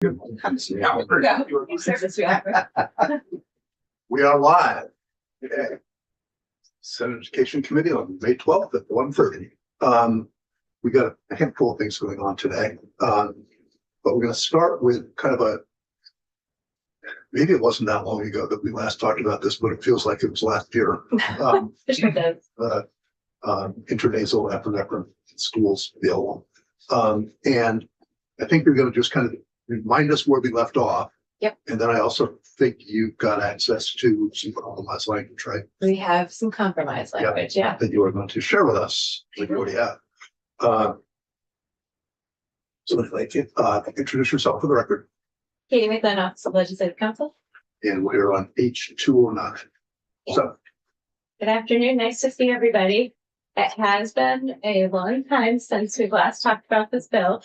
We are live. Okay. Senate Education Committee on May 12th at 1:30. We got a handful of things going on today. But we're going to start with kind of maybe it wasn't that long ago that we last talked about this, but it feels like it was last year. Intranasal epinephrine in schools bill. And I think you're going to just kind of remind us where we left off. Yep. And then I also think you've got access to some compromise language, right? We have some compromise language, yeah. That you are going to share with us, like you already have. So I'd like you introduce yourself for the record. Katie McLean, Office of Legislative Counsel. And we're on H209. So Good afternoon. Nice to see everybody. It has been a long time since we've last talked about this bill.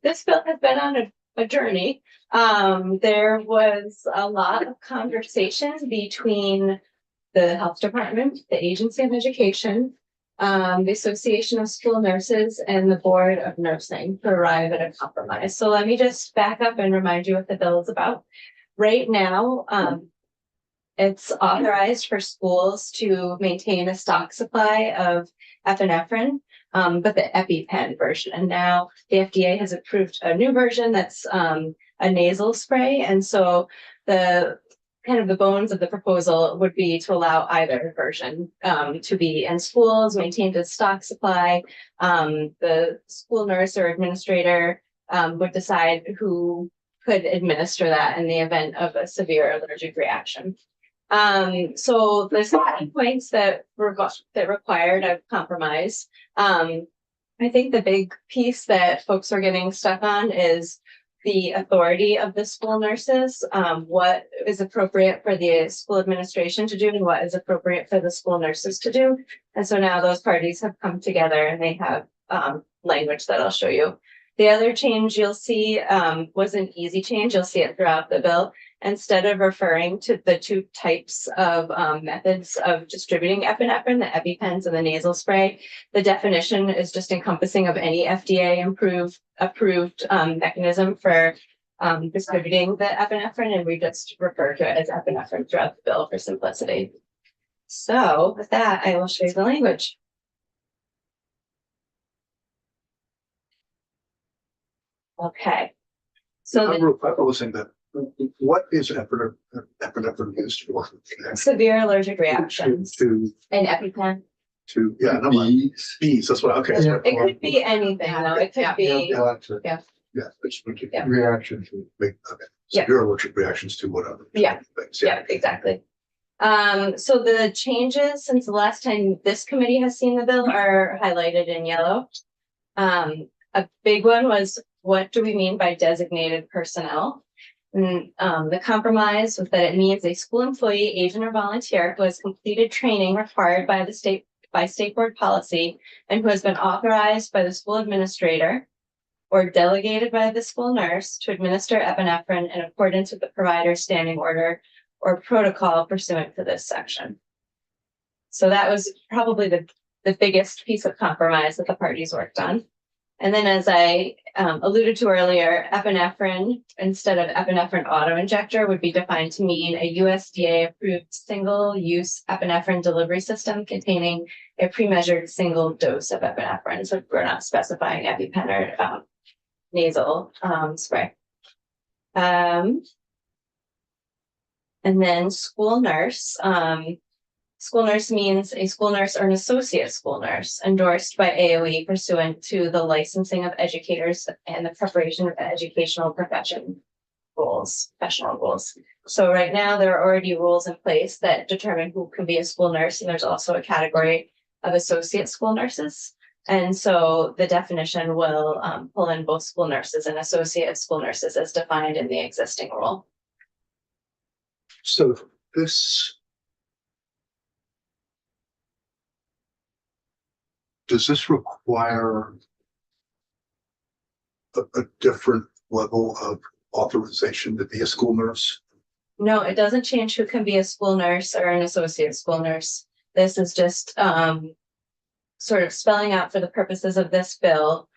This bill has been on a journey. There was a lot of conversation between the health department, the Agency of Education, the Association of School Nurses, and the Board of Nursing to arrive at a compromise. So let me just back up and remind you what the bill is about. Right now, it's authorized for schools to maintain a stock supply of epinephrine, but the EpiPen version. And now the FDA has approved a new version that's a nasal spray. And so the bones of the proposal would be to allow either version to be in schools, maintained a stock supply. The school nurse or administrator would decide who could administer that in the event of a severe allergic reaction. So there's some points that required a compromise. I think the big piece that folks are getting stuck on is the authority of the school nurses, what is appropriate for the school administration to do and what is appropriate for the school nurses to do. And so now those parties have come together and they have language that I'll show you. The other change you'll see was an easy change. You'll see it throughout the bill. Instead of referring to the two types of methods of distributing epinephrine, the EpiPens and the nasal spray, the definition is just encompassing of any FDA approved mechanism for distributing the epinephrine, and we just refer to it as epinephrine throughout the bill for simplicity. So with that, I will show you the language. Okay. So I was saying that. What is epinephrine used for? Severe allergic reactions. To An EpiPen. Bees. That's what. Okay. Yeah. It could be anything, though. It could be. Reaction to severe allergic reactions to whatever. Yeah. Exactly. So the changes since the last time this committee has seen the bill are highlighted in yellow. A big one was, what do we mean by designated personnel? And the compromise was that it means a school employee, agent, or volunteer who has completed training required by the state board policy and who has been authorized by the school administrator or delegated by the school nurse to administer epinephrine in accordance with the provider's standing order or protocol pursuant to this section. So that was probably the biggest piece of compromise that the parties worked on. And then, as I alluded to earlier, epinephrine instead of epinephrine auto-injector would be defined to mean a USDA-approved single-use epinephrine delivery system containing a pre-measured single dose of epinephrine. So we're not specifying EpiPen or nasal spray. And then school nurse. School nurse means a school nurse or an associate school nurse endorsed by AOE pursuant to the licensing of educators and the preparation of educational professional rules. So right now there are already rules in place that determine who can be a school nurse, and there's also a category of associate school nurses. And so the definition will pull in both school nurses and associate school nurses as defined in the existing rule. So this. Does this require a different level of authorization to be a school nurse? No, it doesn't change who can be a school nurse or an associate school nurse. This is just sort of spelling out for the purposes of this bill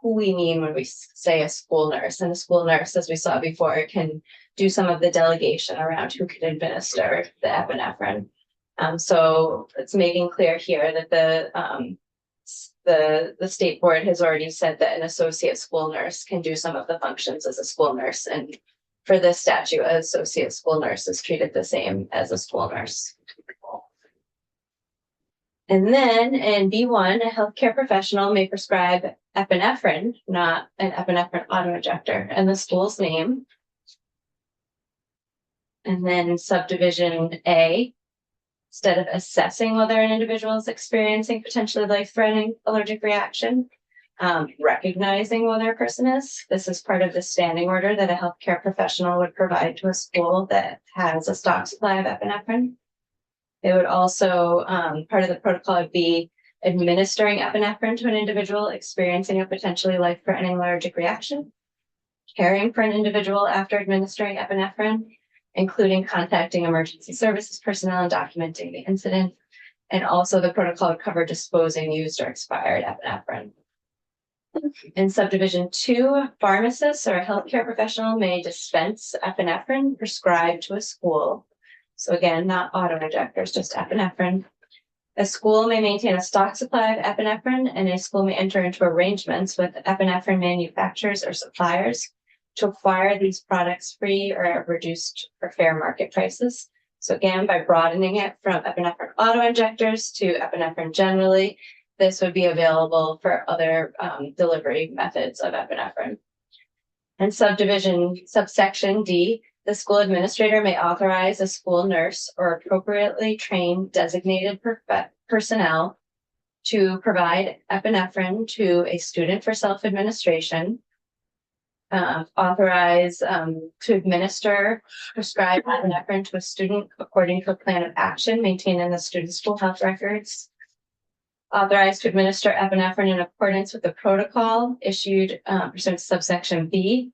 who we mean when we say a school nurse. And a school nurse, as we saw before, can do some of the delegation around who can administer the epinephrine. So it's making clear here that the state board has already said that an associate school nurse can do some of the functions as a school nurse. And for this statute, an associate school nurse is treated the same as a school nurse. And then in B1, a healthcare professional may prescribe epinephrine, not an epinephrine autoinjector, and the school's name. And then subdivision A, instead of assessing whether an individual is experiencing potentially life-threatening allergic reaction, recognizing whether a person is. This is part of the standing order that a healthcare professional would provide to a school that has a stock supply of epinephrine. It would also, part of the protocol would be administering epinephrine to an individual experiencing a potentially life-threatening allergic reaction, caring for an individual after administering epinephrine, including contacting emergency services personnel and documenting the incident. And also the protocol would cover disposing used or expired epinephrine. In subdivision 2, pharmacists or a healthcare professional may dispense epinephrine prescribed to a school. So again, not autoinjectors, just epinephrine. A school may maintain a stock supply of epinephrine, and a school may enter into arrangements with epinephrine manufacturers or suppliers to acquire these products free or at reduced or fair market prices. So again, by broadening it from epinephrine autoinjectors to epinephrine generally, this would be available for other delivery methods of epinephrine. And subsection D, the school administrator may authorize a school nurse or appropriately trained designated personnel to provide epinephrine to a student for self-administration, authorize to administer prescribed epinephrine to a student according to a plan of action maintained in the student's school health records, authorized to administer epinephrine in accordance with the protocol issued pursuant to subsection B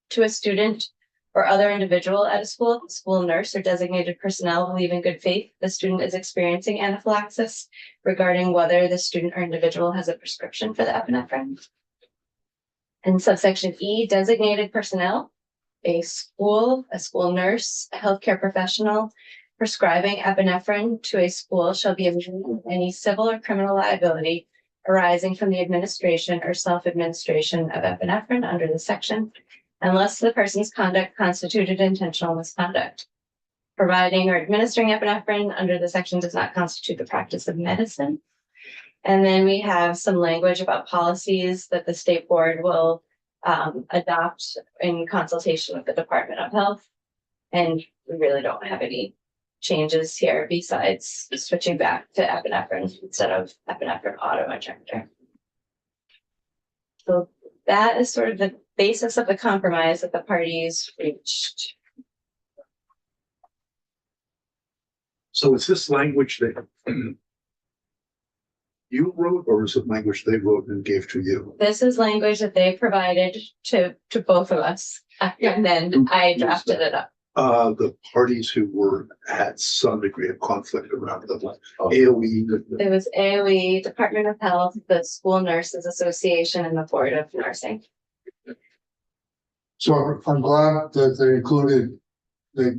to a student or other individual at a school. School nurse or designated personnel believe in good faith the student is experiencing anaphylaxis regarding whether the student or individual has a prescription for the epinephrine. And subsection E, designated personnel, a school nurse, a healthcare professional prescribing epinephrine to a school shall be immune from any civil or criminal liability arising from the administration or self-administration of epinephrine under this section, unless the person's conduct constituted intentional misconduct. Providing or administering epinephrine under the section does not constitute the practice of medicine. And then we have some language about policies that the state board will adopt in consultation with the Department of Health. And we really don't have any changes here besides switching back to epinephrine instead of epinephrine autoinjector. So that is sort of the basis of the compromise that the parties reached. So is this language that you wrote, or is it language they wrote and gave to you? This is language that they provided to both of us, and then I drafted it up. The parties who had some degree of conflict around the AOE. It was AOE, Department of Health, the School Nurses Association, and the Board of Nursing. So I'm glad that they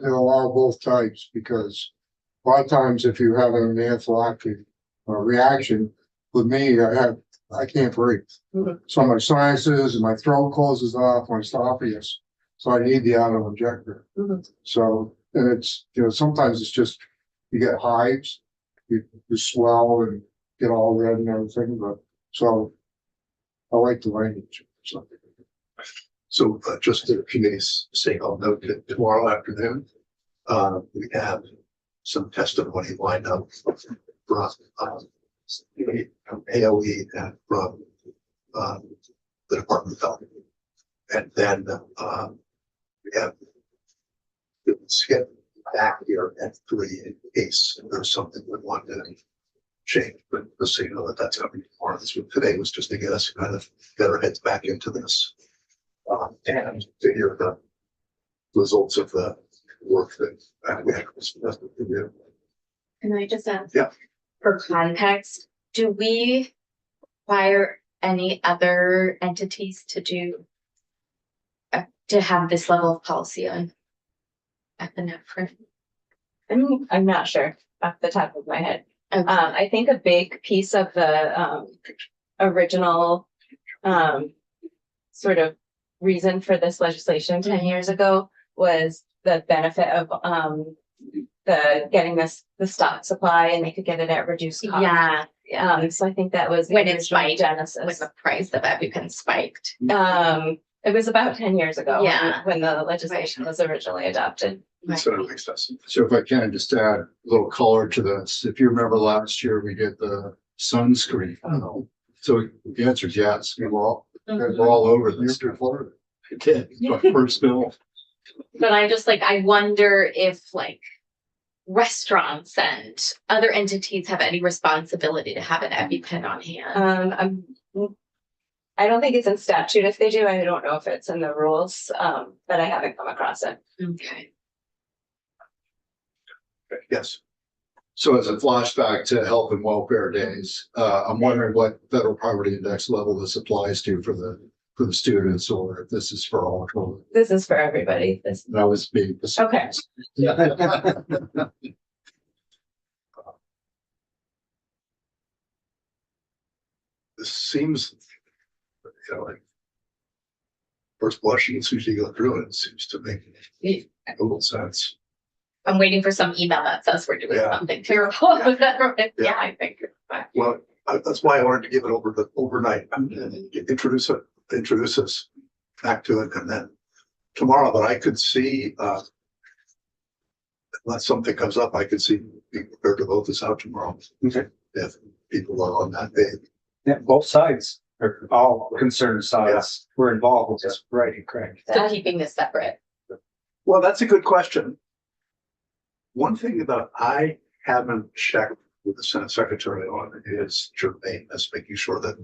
allow both types, because a lot of times if you have an anaphylactic reaction, with me, I can't breathe. Mhm. So my sinuses and my throat closes off, my esophagus. So I need the auto injector. Mhm. So, and it's, sometimes it's just, you get hives, you swell and get all red and everything, but so I like the language. So just the committee's sake, I'll note that tomorrow afternoon, we have some testimony lined up from AOE and from the Department of Health. And then we have skip back here at 3 in case there's something we want to change, but just so you know that that's happening tomorrow. This one today was just to get us kind of get our heads back into this and to hear the results of the work that we actually suggested to do. Can I just ask? Yeah. For context, do we require any other entities to do to have this level of policy on epinephrine? I'm not sure off the top of my head. Okay. I think a big piece of the original sort of reason for this legislation 10 years ago was the benefit of the getting the stock supply, and they could get it at reduced cost. Yeah, So I think that was the When it original spiked, when genesis. the price of EpiPen spiked. It was about 10 years ago. Yeah. When the legislation was originally adopted. So it makes sense. So if I can just add a little color to this, if you remember last year, we did the sunscreen. So the answer is yes, we're all over this. It did, it's my first bill. But I just like, I wonder if like restaurants and other entities have any responsibility to have an EpiPen on hand. I don't think it's in statute if they do. I don't know if it's in the rules, but I haven't come across it. Okay. Yes. So as a flashback to health and welfare days, I'm wondering what federal poverty index level this applies to for the students, or if this is for all children. This is for everybody. That was being. Okay. This seems, like first blush, as soon as you go through it, it seems to make total sense. I'm waiting for some email that says we're doing Yeah. something terrible. Yeah. Yeah, I think. Well, that's why I wanted to give it overnight and introduce us back to it, and then tomorrow. But I could see, unless something comes up, I could see being prepared to vote this out tomorrow. Okay. If people are on that page. Yeah, both sides, or all concerned sides were involved with this, right, and correct. So keeping this separate. Well, that's a good question. One thing that I haven't checked with the Senate Secretary on is germaneness, making sure that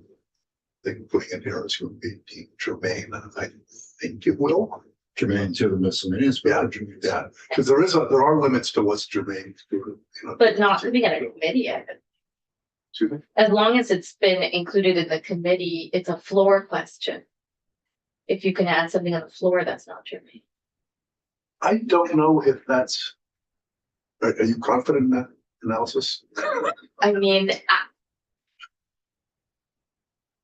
thing putting in here is going to be deemed germane, and I think it will. Germane to the miscellaneous. Yeah, because there are limits to what's germane to, But not to be at a committee yet. Excuse me? As long as it's been included in the committee, it's a floor question. If you can add something on the floor, that's not germane. I don't know if that's. Are you confident in that analysis? I mean,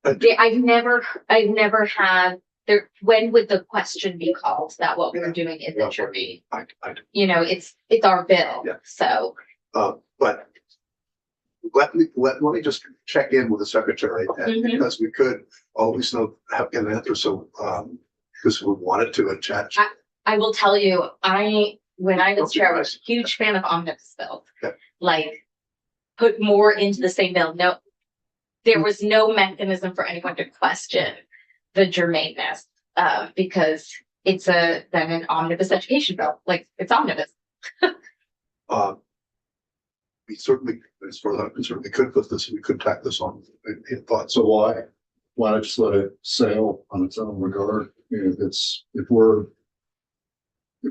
I've never had there. When would the question be called that what we're doing is it germane? I You know, it's our bill. Yeah. So but let me just check in with the secretary, and because we could always get an answer. So because we wanted to chat. I will tell you, when I was chair, I was a huge fan of omnibus bills. Okay. Like, put more into the same bill. No, there was no mechanism for anyone to question the germaneness, because it's then an omnibus education bill. Like, it's omnibus. We certainly, as far as I'm concerned, we could put this, we could tack this on in thought. So why not just let it sail on its own regard? If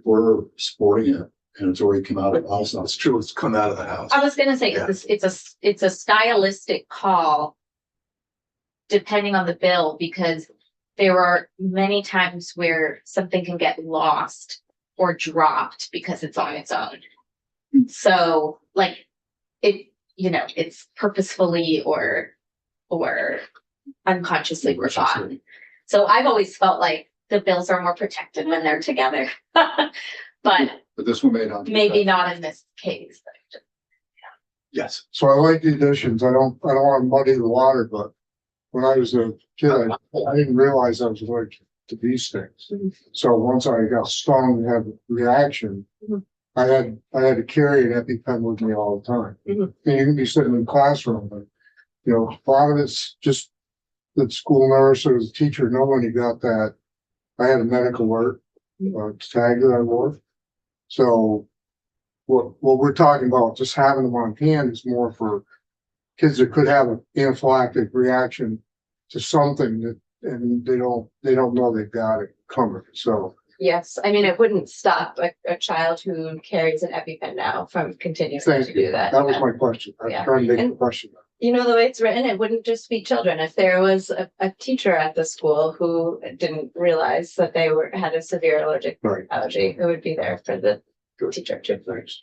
we're supporting it and it's already come out of us, It's true, it's come out of the house. I was gonna say, Yeah. it's a stylistic call depending on the bill, because there are many times where something can get lost or dropped because it's on its own. So like it's purposefully or unconsciously forgotten. So I've always felt like the bills are more protected when they're together. But this one may not. be maybe that. not in this case. Yes. So I like the additions. I don't want to muddy the water, but when I was a kid, I didn't realize I was allergic to bee stings. So once I got stung and had a reaction, I had to carry an EpiPen with me all the time. And you can be sitting in the classroom, but a lot of it's just the school nurse or the teacher know when you got that. I had a medical alert tag that I wore. So what we're talking about, just having them on hand, is more for kids that could have an anaphylactic reaction to something that, and they don't know they've got it covered. So Yes, I mean, it wouldn't stop a child who carries an EpiPen now from continuing to do that. That was my question. I'm Yeah. trying to make a And- question. you know, the way it's written, it wouldn't just be children. If there was a teacher at the school who didn't realize that they had a severe allergic Right. allergy, it would be there for the teacher too. Thanks.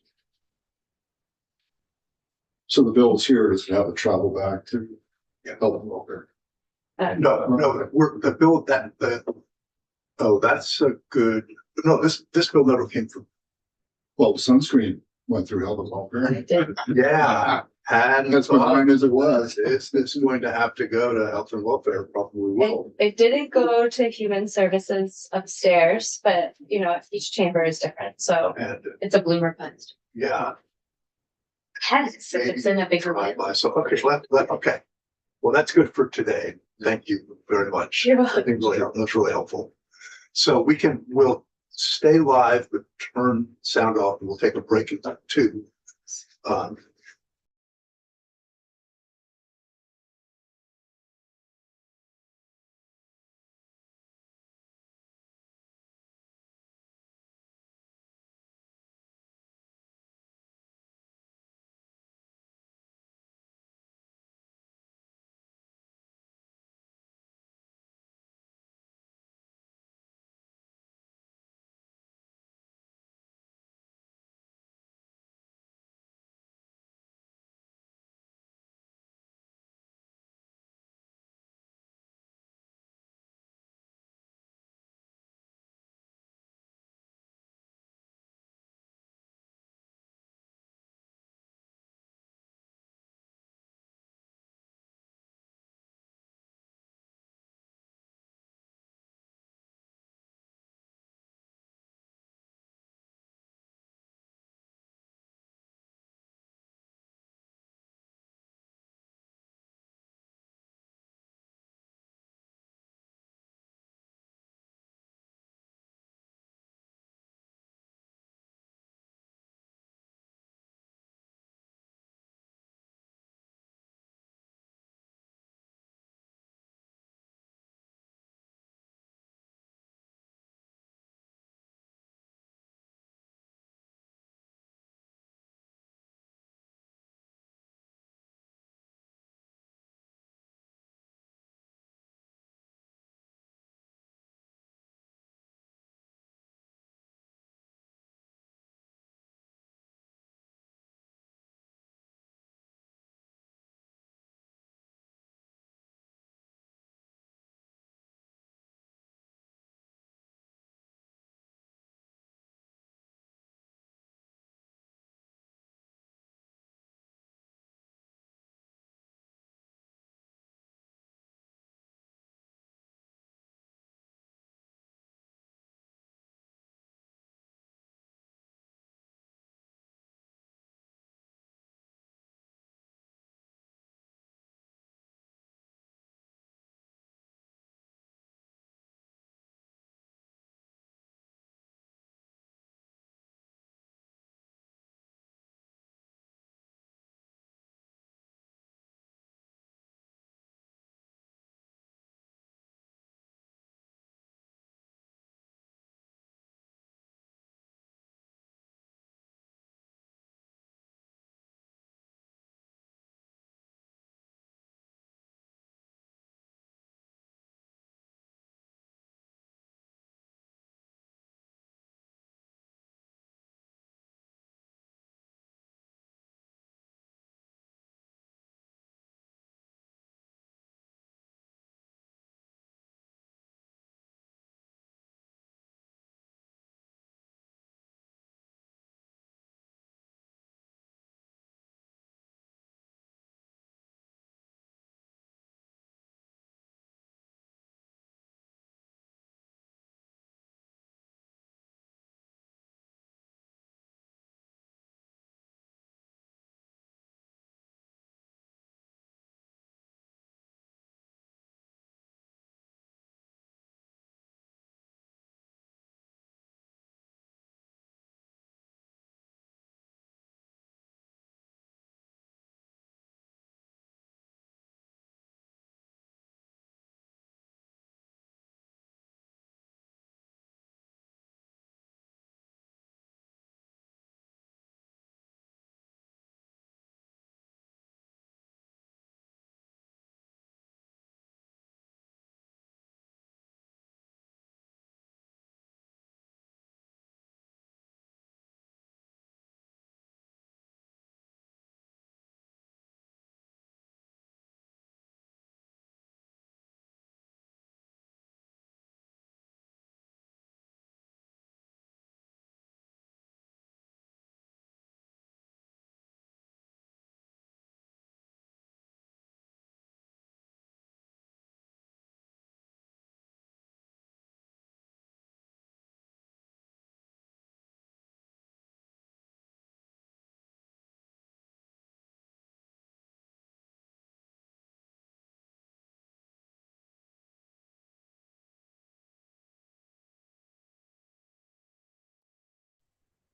So the bill is here, does it have to travel back to health and welfare? No, we're, the bill oh, that's a good, no, this bill never came from, Well, the sunscreen went through health and welfare. It did. yeah. And That's what mine as it was. It's going to have to go to health and welfare, probably will. It didn't go to human services upstairs, but you know, each chamber is different, so And, It's a bloomer post. yeah. Yes, it's in a bigger Drive one. by. So, okay, okay. Well, that's good for today. Thank you very much. You're I think that's really helpful. So we'll stay live, but turn sound off and we'll take a break at that too.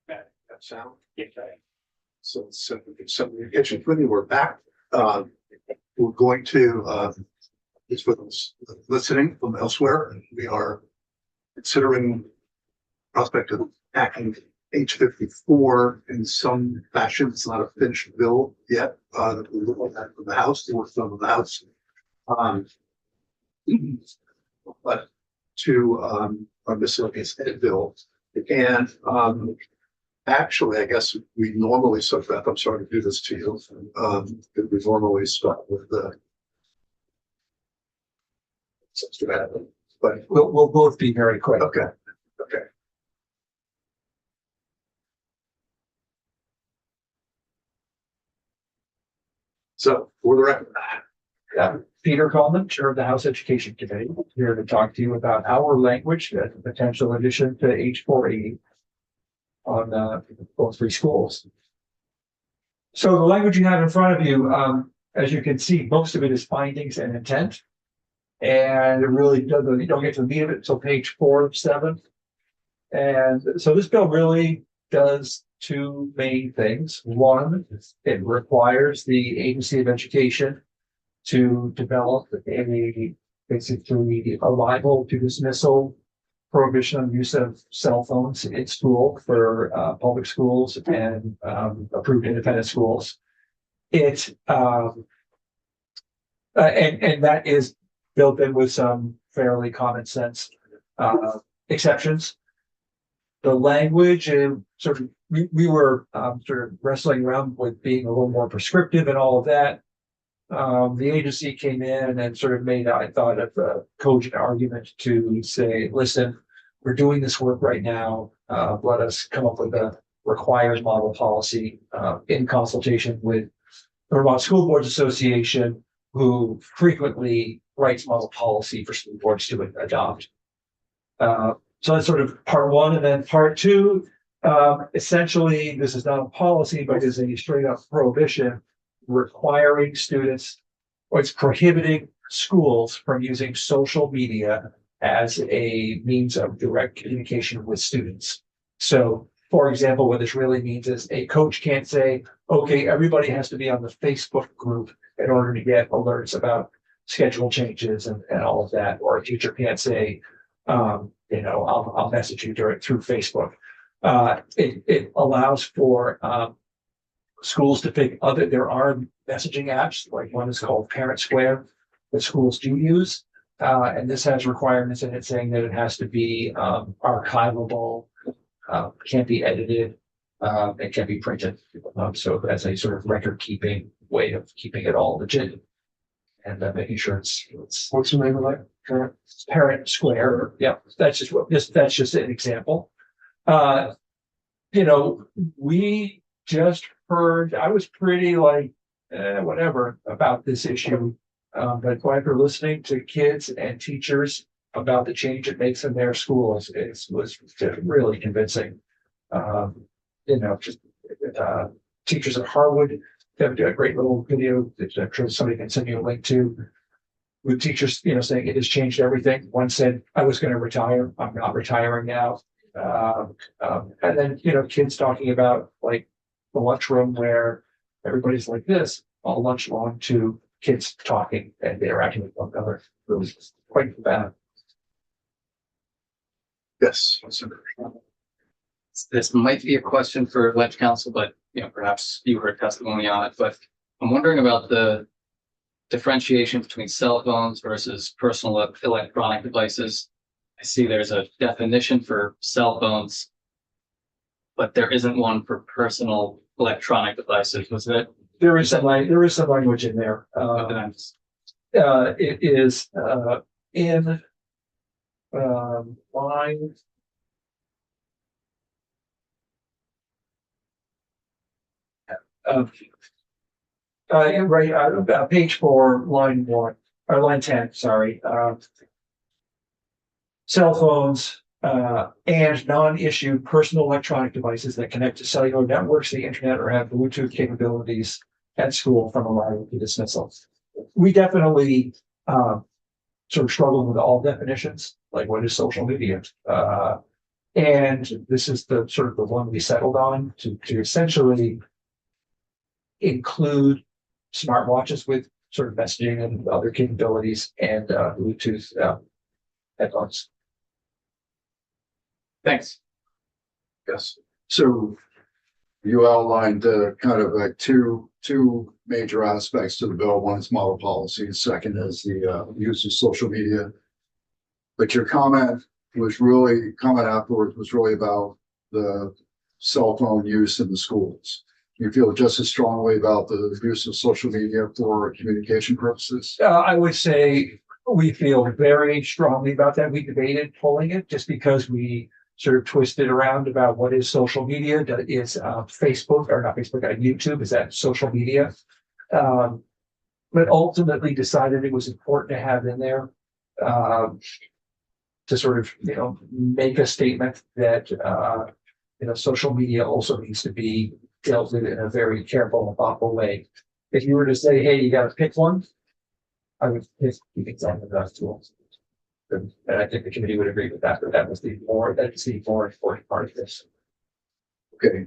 That sound? Okay. So, the kitchen committee, we're back. We're going to, it's for those listening from elsewhere. We are considering prospect of acting H54 in some fashion. It's not a finished bill yet. We look at from the House, the work done with the House. But to our miscellaneous ed bill. And actually, I guess we normally, so Beth, I'm sorry to do this to you. We normally start with the. But We'll both be very quick. okay. Okay. So for the record. Peter Coleman, Chair of the House Education Committee, here to talk to you about our language as a potential addition to H480 on both three schools. So the language you have in front of you, as you can see, most of it is findings and intent. And it really doesn't, you don't get to the meat of it until page 4 of 7. And so this bill really does two main things. One, it requires the Agency of Education to develop basically a liable to dismissal prohibition on use of cell phones in school for public schools and approved independent schools. And that is built in with some fairly common sense exceptions. The language and sort of we were sort of wrestling around with being a little more prescriptive and all of that. The agency came in and sort of made, I thought, a cogent argument to say, listen, we're doing this work right now. Let us come up with a required model policy in consultation with the Vermont School Boards Association, who frequently writes model policy for school boards to adopt. So that's sort of part one. And then part two, essentially, this is not a policy, but is a straight up prohibition requiring students, or it's prohibiting schools from using social media as a means of direct communication with students. So, for example, what this really means is a coach can't say, okay, everybody has to be on the Facebook group in order to get alerts about schedule changes and all of that. Or a teacher can't say, I'll message you through Facebook. It allows for schools to pick there are messaging apps, like one is called Parent Square that schools do use. And this has requirements in it saying that it has to be archivable, can't be edited, it can be printed. So as a sort of record keeping way of keeping it all legit and making sure it's What's the name of that? Parent Square. Yeah, that's just an example. We just heard, I was pretty whatever about this issue. But after listening to kids and teachers about the change it makes in their schools, it was really convincing. Teachers at Harwood have a great little video that I'm sure somebody can send you a link to, with teachers, saying it has changed everything. One said, I was going to retire. I'm not retiring now. And then, kids talking about like the lunchroom where everybody's like this all lunch long to kids talking and interacting with one another. It was quite bad. Yes. This might be a question for Ledge Council, but perhaps you heard testimony on it. But I'm wondering about the differentiation between cell phones versus personal electronic devices. I see there's a definition for cell phones, but there isn't one for personal electronic devices. Was it? There is some language in there. It is in line. About page 4, line 1 or line 10. Sorry. Cell phones and non-issued personal electronic devices that connect to cellular networks, the internet, or have Bluetooth capabilities at school from a liable to dismissal. We definitely sort of struggle with all definitions, like what is social media? And this is the sort of the one we settled on to essentially include smartwatches with sort of messaging and other capabilities and Bluetooth headphones. Thanks. Yes. So you outlined kind of like two major aspects to the bill. One is model policy, the second is the use of social media. But your comment afterwards was really about the cell phone use in the schools. You feel just as strongly about the use of social media for communication purposes? I would say we feel very strongly about that. We debated pulling it just because we sort of twisted around about what is social media. Is Facebook or not Facebook, YouTube, is that social media? But ultimately decided it was important to have in there to sort of, make a statement that, social media also needs to be dealt with in a very careful and thoughtful way. If you were to say, hey, you got to pick one, I would pick the example of those tools. And I think the committee would agree with that, but that's the more important part of this. Okay,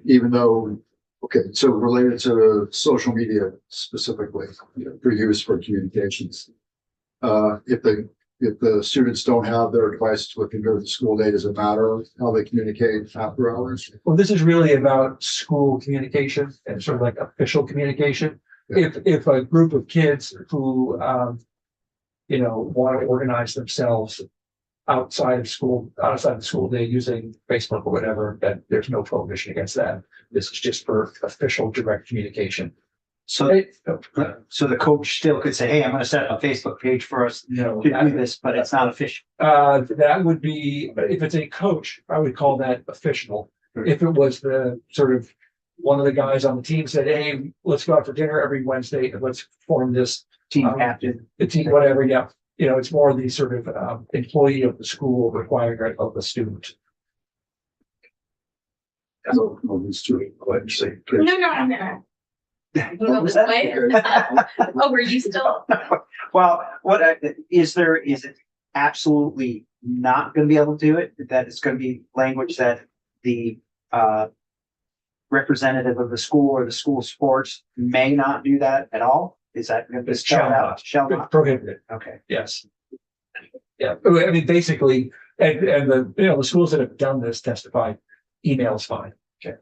so related to social media specifically, for use for communications. If the students don't have their devices with them during the school day, does it matter how they communicate after hours? Well, this is really about school communication and sort of like official communication. Yeah. If a group of kids who, want to organize themselves outside the school day using Facebook or whatever, that there's no prohibition against that. This is just for official direct communication. So the coach still could say, hey, I'm going to set up a Facebook page for us No, to do this, but it's not official. that would be, if it's a coach, I would call that official. If it was the sort of one of the guys on the team said, hey, let's go out for dinner every Wednesday and let's form this Team captain. the team, whatever, yeah. It's more the sort of employee of the school requiring it of the student. So, these two, go ahead and say. No. Go this way. Oh, were you still? Well, is it absolutely not going to be able to do it? That it's going to be language that the representative of the school or the school sports may not do that at all? Is that going to be spelled out? Shall not. Prohibited, Okay. yes. Yeah, I mean, basically, and the schools that have done this testified, email is fine. Okay.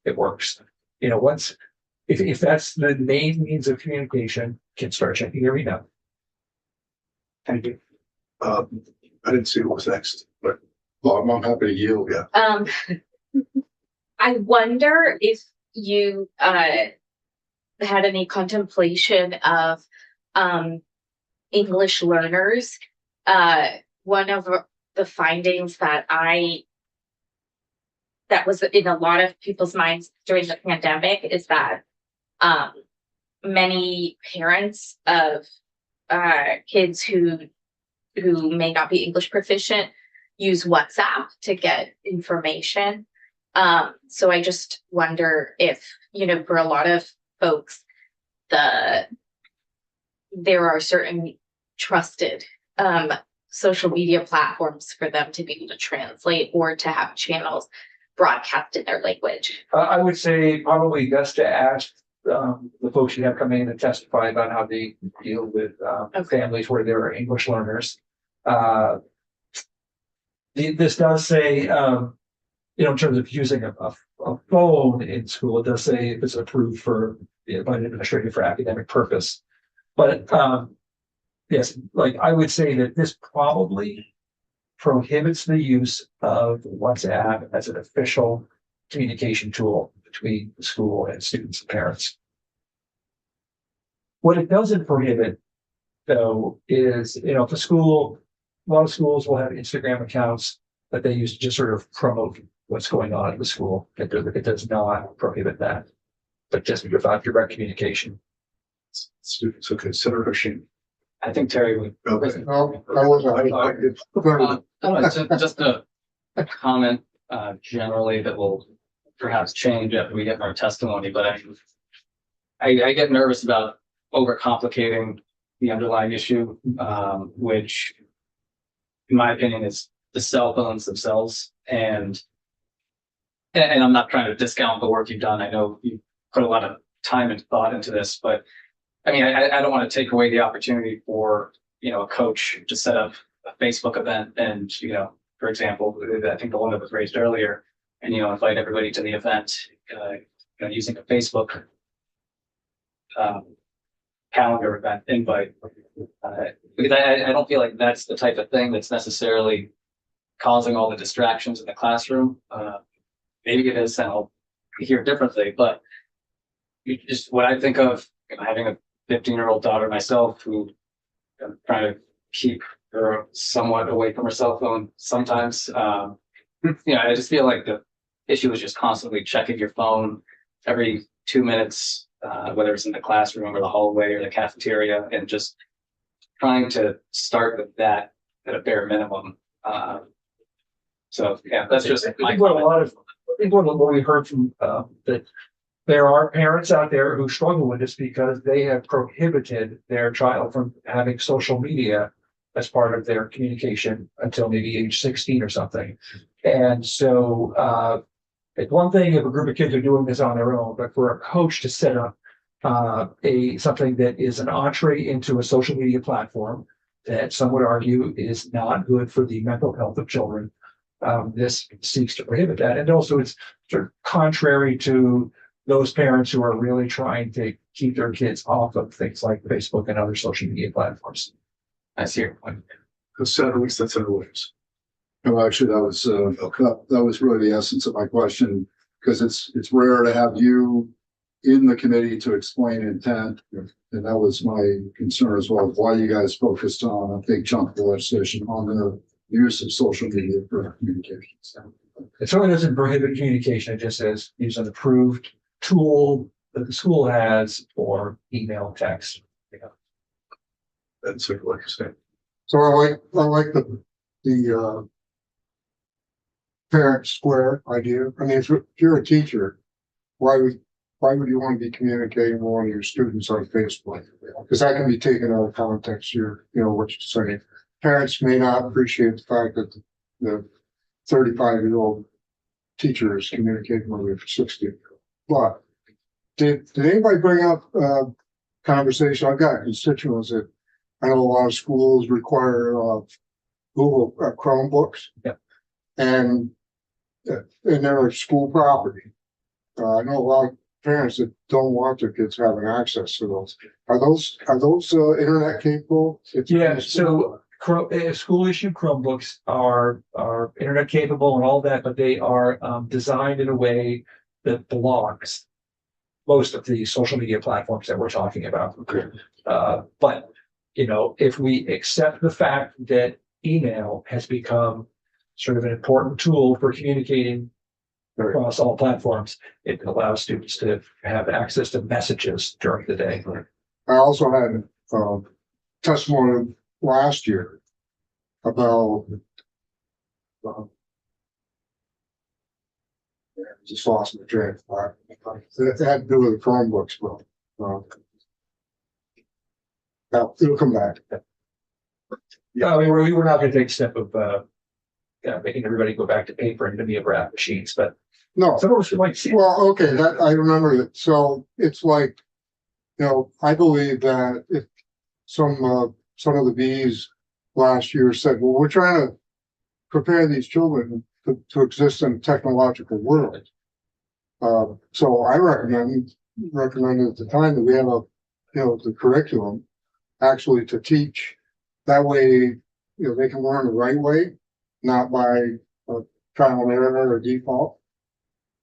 It works. If that's the main means of communication, kids start checking their email. Thank you. I didn't see what was next, but Well, I'm happy to yield, yeah. I wonder if you had any contemplation of English learners. One of the findings that was in a lot of people's minds during the pandemic is that many parents of kids who may not be English proficient use WhatsApp to get information. So I just wonder if, for a lot of folks, there are certain trusted social media platforms for them to be able to translate or to have channels broadcast in their language. I would say probably best to ask the folks you have come in and testify about how they deal with families where there are English learners. This does say, in terms of using a phone in school, it does say if it's approved by an administrator for academic purpose. But yes, I would say that this probably prohibits the use of WhatsApp as an official communication tool between the school and students and parents. What it doesn't prohibit, though, is, a lot of schools will have Instagram accounts that they use to just sort of promote what's going on in the school. It does not prohibit that, but just without direct communication. students will consider pushing. I think Terry would. Okay. No, I wasn't. Just a comment, generally that will perhaps change after we get our testimony, but I get nervous about overcomplicating the underlying issue, which in my opinion is the cell phones themselves and I'm not trying to discount the work you've done. I know you put a lot of time and thought into this, but I mean, I don't want to take away the opportunity for, a coach to set up a Facebook event and, for example, I think the one that was raised earlier, and, invite everybody to the event, using a Facebook calendar event invite. Because I don't feel like that's the type of thing that's necessarily causing all the distractions in the classroom. Maybe it is, and I'll hear differently, but just what I think of having a 15-year-old daughter myself who I'm trying to keep her somewhat away from her cell phone sometimes. I just feel like the issue is just constantly checking your phone every 2 minutes, whether it's in the classroom or the hallway or the cafeteria, and just trying to start with that at a bare minimum. So yeah, that's just my comment. I think what we heard from, that there are parents out there who struggle with this because they have prohibited their child from having social media as part of their communication until maybe age 16 or something. And so, it's one thing if a group of kids are doing this on their own, but for a coach to set up something that is an entree into a social media platform that some would argue is not good for the mental health of children. This seeks to prohibit that. And also it's sort of contrary to those parents who are really trying to keep their kids off of things like Facebook and other social media platforms. I see your point. Senator Weeks, that's Senator Williams. No, actually, that was really the essence of my question, because it's rare to have you in the committee to explain intent. And that was my concern as well, why you guys focused on a big chunk of the legislation on the use of social media for communications. It certainly doesn't prohibit communication. It just says use an approved tool that the school has for email, text. That's what you're saying. So I like the parent square idea. I mean, if you're a teacher, why would you want to be communicating with one of your students on Facebook? Because that can be taken out of context. What you're saying. Parents may not appreciate the fact that the 35-year-old teacher is communicating with their 60-year-old. But did anybody bring up conversation? I've got constituents that I know a lot of schools require Google Chromebooks. Yep. And they're school property. I know a lot of parents that don't want their kids having access to those. Are those internet capable? Yeah, so school issued Chromebooks are internet capable and all that, but they are designed in a way that blocks most of the social media platforms that we're talking about. Okay. But if we accept the fact that email has become sort of an important tool for communicating across all platforms, it allows students to have access to messages during the day. I also had testimony last year about just lost my train of thought. It had to do with the Chromebooks, but it'll come back. Yeah, we were not going to take a step of making everybody go back to paper and mimeograph machines, but No, some of us might see. well, okay, that I remember it. So it's like, I believe that if some of the Bs last year said, well, we're trying to prepare these children to exist in a technological world. So I recommended at the time that we have the curriculum actually to teach. That way, they can learn the right way, not by trial and error or default.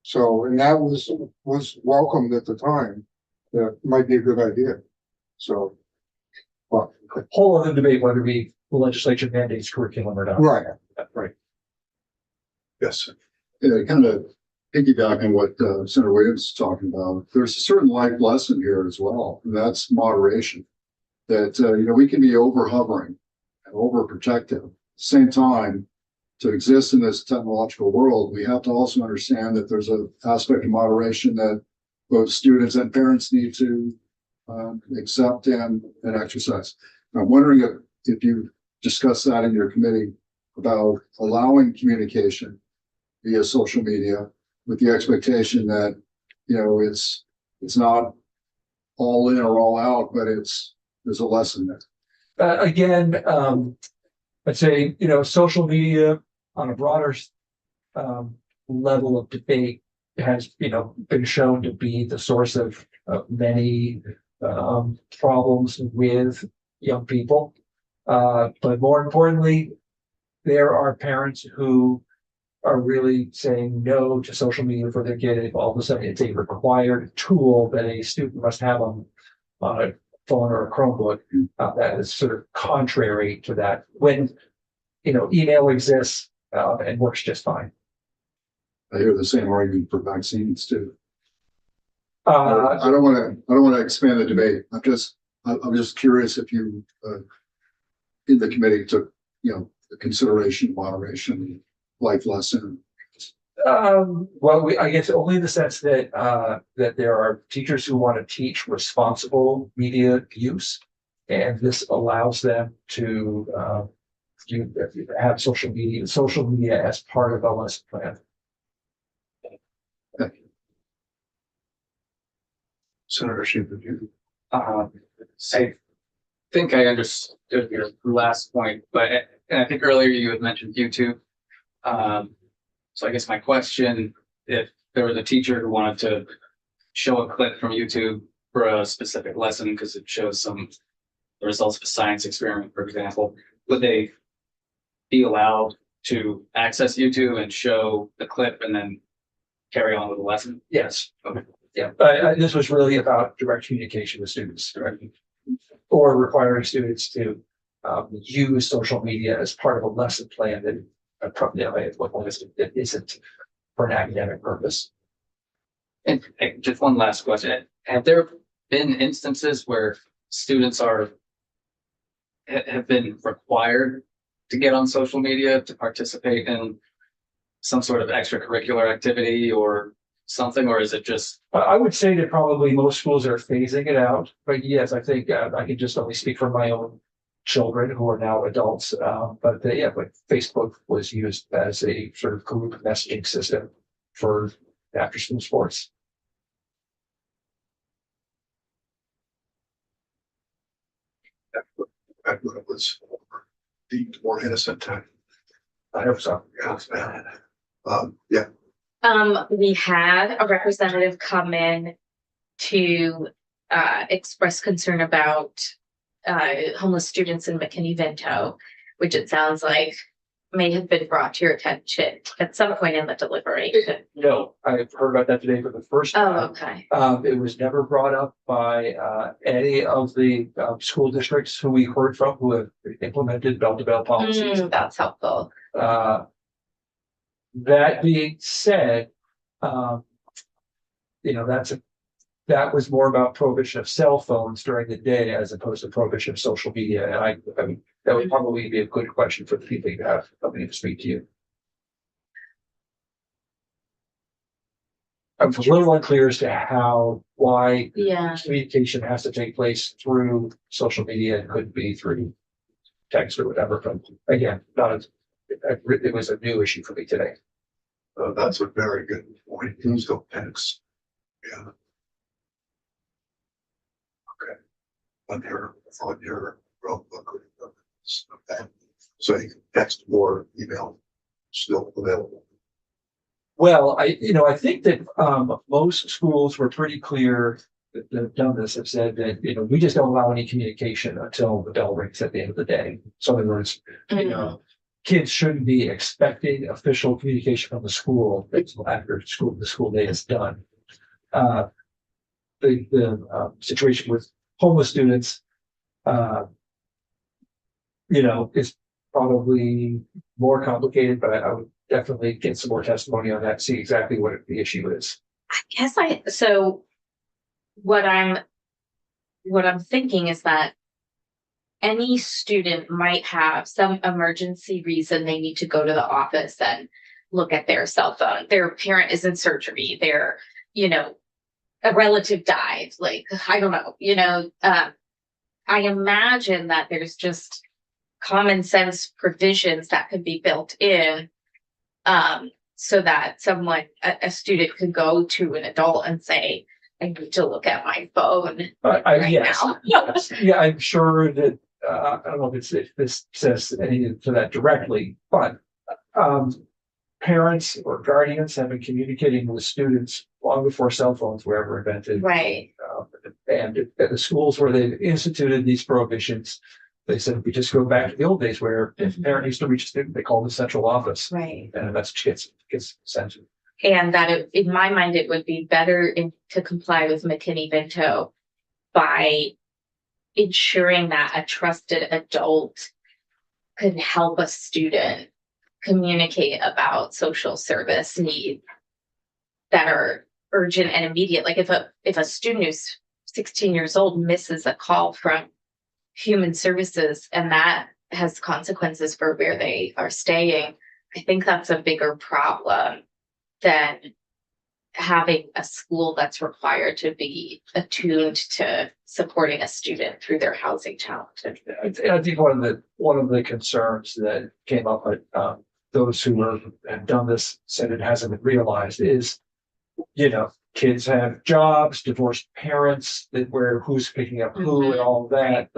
So, and that was welcomed at the time. That might be a good idea. So, well, Whole other debate whether the legislature mandates curriculum or not. right. Right. Yes. Yeah, kind of piggybacking what Senator Williams is talking about, there's a certain life lesson here as well, and that's moderation. That, we can be over hovering and overprotective. At the same time, to exist in this technological world, we have to also understand that there's an aspect of moderation that both students and parents need to accept and exercise. I'm wondering if you discussed that in your committee about allowing communication via social media with the expectation that, you know, it's not all in or all out, but there's a lesson there. Again, I'd say, you know, social media on a broader level of debate has, you know, been shown to be the source of many problems with young people. But more importantly, there are parents who are really saying no to social media for their kid. If all of a sudden it's a required tool that a student must have on a phone or a Chromebook, that is sort of contrary to that. When, you know, email exists and works just fine. I hear the same argument for vaccines too. Uh, I don't want to expand the debate. I'm just curious if you, in the committee took, you know, the consideration, moderation, life lesson. well, I guess only in the sense that that there are teachers who want to teach responsible media use, and this allows them to have social media as part of the lesson plan. Senator Shepherd, I think I understood your last point, but, and I think earlier you had mentioned YouTube. So I guess my question, if there was a teacher who wanted to show a clip from YouTube for a specific lesson, because it shows the results of a science experiment, for example, would they be allowed to access YouTube and show the clip and then carry on with the lesson? Yes. Okay. Yeah, this was really about direct communication with students, right? Or requiring students to use social media as part of a lesson plan that that isn't for an academic purpose. And just one last question. Have there been instances where students have been required to get on social media to participate in some sort of extracurricular activity or something, or is it just? I would say that probably most schools are phasing it out, but yes, I think I can just only speak for my own children who are now adults. But Facebook was used as a sort of group messaging system for after school sports. back when it was deemed more innocent time. I hope so. Yeah, We had a representative come in to express concern about homeless students in McKinney-Vento, which it sounds like may have been brought to your attention at some point in the deliberation. No, I've heard about that today for the first Oh, time. okay. It was never brought up by any of the school districts who we heard from who have implemented bell-to-bell policies. That's helpful. That being said, that was more about prohibition of cell phones during the day as opposed to prohibition of social media. And I mean, that would probably be a good question for the people you have coming to speak to you. I'm a little unclear as to why Yeah. communication has to take place through social media and couldn't be through text or whatever. But again, it was a new issue for me today. that's a very good point. Still text. Yeah. Okay. On your Chromebook. Okay. So you can text or email still available. Well, I think that most schools were pretty clear that have done this, have said that, we just don't allow any communication until the bell rings at the end of the day. So in other words, kids shouldn't be expecting official communication from the school until after the school day is done. The situation with homeless students, is probably more complicated, but I would definitely get some more testimony on that, see exactly what the issue is. So what I'm thinking is that any student might have some emergency reason they need to go to the office and look at their cell phone. Their parent is in surgery. Their, a relative died. Like, I don't know, I imagine that there's just common sense provisions that could be built in, so that a student could go to an adult and say, I need to look at my phone right Yes, now. yes. Yeah, I'm sure that, I don't know if this says anything to that directly, but, parents or guardians have been communicating with students long before cell phones were ever invented. Right, And at the schools where they instituted these prohibitions, they said, we just go back to the old days where if a parent used to reach a student, they called the central office. right. And a message gets sent. And that in my mind, it would be better to comply with McKinney-Vento by ensuring that a trusted adult could help a student communicate about social service needs that are urgent and immediate. Like if a student who's 16 years old misses a call from human services and that has consequences for where they are staying, I think that's a bigger problem than having a school that's required to be attuned to supporting a student through their housing challenges. I think one of the concerns that came up at those who have done this said it hasn't been realized is, kids have jobs, divorced parents, where who's picking up who and all of that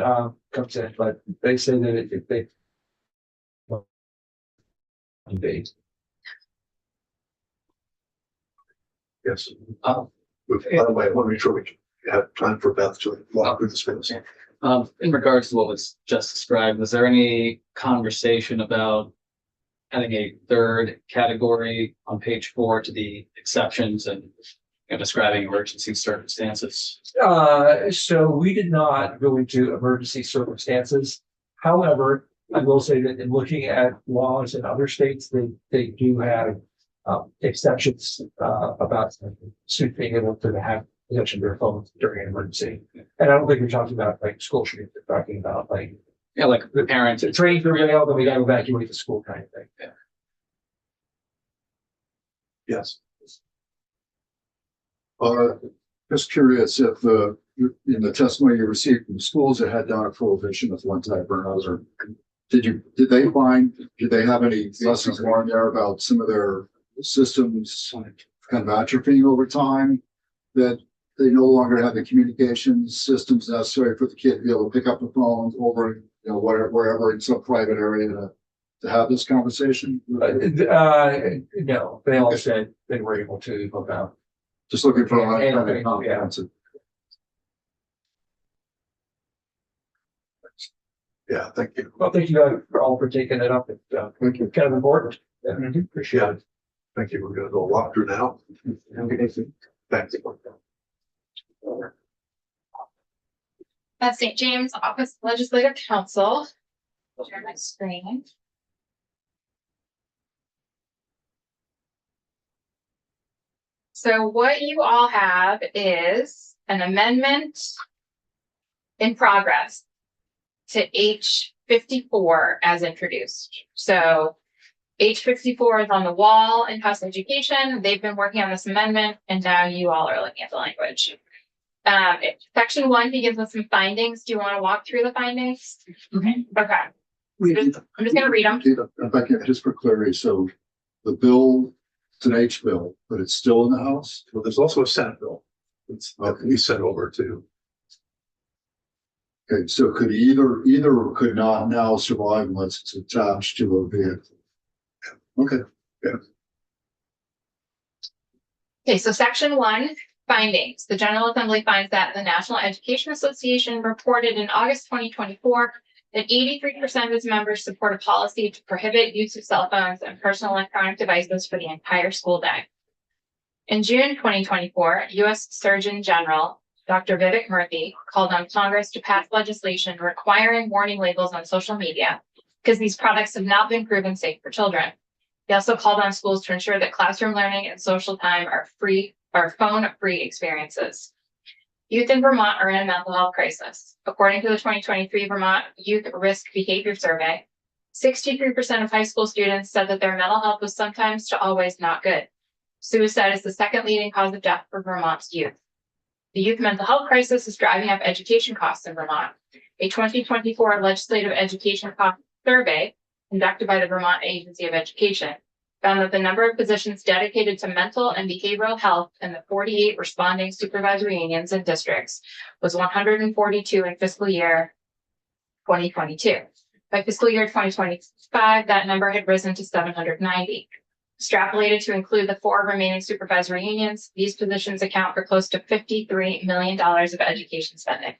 comes in. But they say that if they Yes. By the way, I want to make sure we have time for Beth to walk through the space. In regards to what was just described, was there any conversation about having a third category on page 4 to the exceptions and describing emergency circumstances? So we did not go into emergency circumstances. However, I will say that in looking at laws in other states, they do have exceptions about students being able to have possession of their phones during an emergency. And I don't think we're talking about like school shootings. We're talking about like The parents. the train for real, then we got to evacuate the school kind of thing. Yes. Just curious if in the testimony you received from schools that had done a prohibition of one type or another, did they have any lessons learned there about some of their systems kind of atrophying over time, that they no longer have the communication systems necessary for the kid to be able to pick up the phone over, wherever in some private area to have this conversation? No, they all said they were able to hook up. Just looking for a Yeah, kind of yeah. comprehensive. Yeah, thank you. Well, thank you all for taking it up. It's Thank you. kind of important. Yeah, appreciate it. Thank you. We're going to go walk through now. Thank you. At St. James Office Legislative Council. Share my screen. So what you all have is an amendment in progress to H 54 as introduced. So H 54 is on the wall in House Education. They've been working on this amendment and now you all are looking at the language. Section 1 begins with some findings. Do you want to walk through the findings? Okay. I'm just gonna read them. If I can, just for clarity, so the bill, it's an H bill, but it's still in the House? Well, there's also a Senate bill. That can be sent over to. Okay, so could either could not now survive unless it's attached to a vehicle. Okay. Okay, so section 1, findings. The General Assembly finds that the National Education Association reported in August 2024 that 83% of its members support a policy to prohibit use of cell phones and personal electronic devices for the entire school day. In June 2024, U.S. Surgeon General Dr. Vivek Murthy called on Congress to pass legislation requiring warning labels on social media because these products have not been proven safe for children. He also called on schools to ensure that classroom learning and social time are phone-free experiences. Youth in Vermont are in a mental health crisis. According to the 2023 Vermont Youth Risk Behavior Survey, 63% of high school students said that their mental health was sometimes to always not good. Suicide is the second leading cause of death for Vermont's youth. The youth mental health crisis is driving up education costs in Vermont. A 2024 legislative education cost survey conducted by the Vermont Agency of Education found that the number of positions dedicated to mental and behavioral health in the 48 responding supervisory unions and districts was 142 in fiscal year 2022. By fiscal year 2025, that number had risen to 790. Extrapolated to include the 4 remaining supervisory unions, these positions account for close to $53 million of education spending.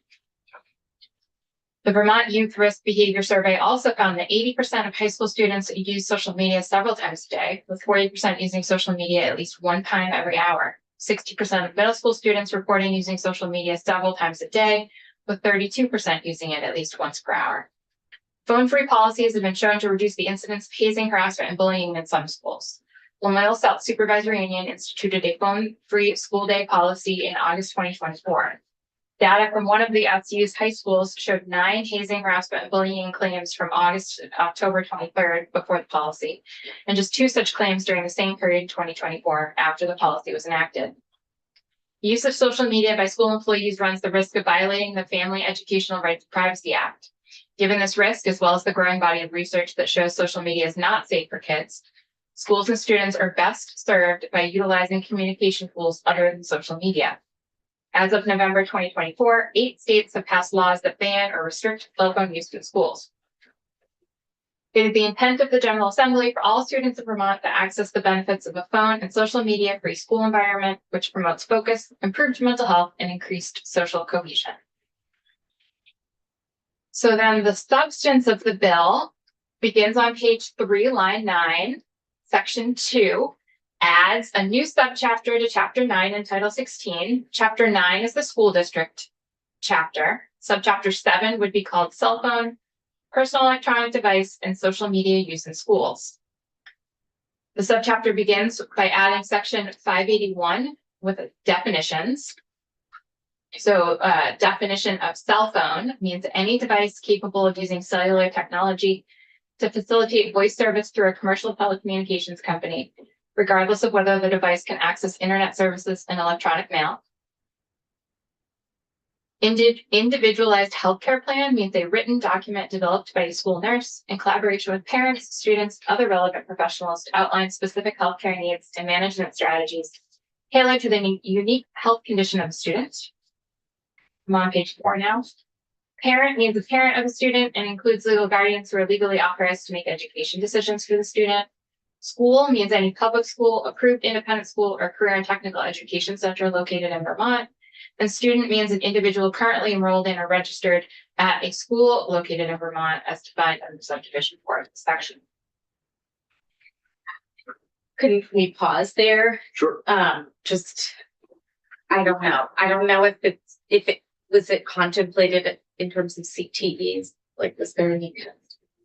The Vermont Youth Risk Behavior Survey also found that 80% of high school students use social media several times a day, with 40% using social media at least one time every hour. 60% of middle school students reporting using social media several times a day, with 32% using it at least once per hour. Phone-free policies have been shown to reduce the incidence of hazing, harassment, and bullying in some schools. Lamoille South Supervisory Union instituted a phone-free school day policy in August 2024. Data from one of the SU's high schools showed 9 hazing, harassment, and bullying claims from August to October 23rd before the policy, and just 2 such claims during the same period in 2024 after the policy was enacted. Use of social media by school employees runs the risk of violating the Family Educational Rights Privacy Act. Given this risk, as well as the growing body of research that shows social media is not safe for kids, schools and students are best served by utilizing communication tools other than social media. As of November 2024, 8 states have passed laws that ban or restrict cell phone use in schools. It is the intent of the General Assembly for all students of Vermont to access the benefits of a phone and social media-free school environment, which promotes focus, improved mental health, and increased social cohesion. So then the substance of the bill begins on page 3, line 9, section 2. Adds a new subchapter to chapter 9 in title 16. Chapter 9 is the school district chapter. Subchapter 7 would be called cell phone, personal electronic device, and social media use in schools. The subchapter begins by adding section 581 with definitions. So definition of cell phone means any device capable of using cellular technology to facilitate voice service through a commercial telecommunications company, regardless of whether the device can access internet services and electronic mail. Individualized healthcare plan means a written document developed by a school nurse in collaboration with parents, students, other relevant professionals to outline specific healthcare needs and management strategies tailored to the unique health condition of the student. I'm on page 4 now. Parent means a parent of a student and includes legal guardians who are legally authorized to make education decisions for the student. School means any public school, approved independent school, or career and technical education center located in Vermont. And student means an individual currently enrolled in or registered at a school located in Vermont as defined under subdivision 4 of the section. Couldn't we pause there? Sure. Just, I don't know. I don't know if it was contemplated in terms of CTEs, like was there any?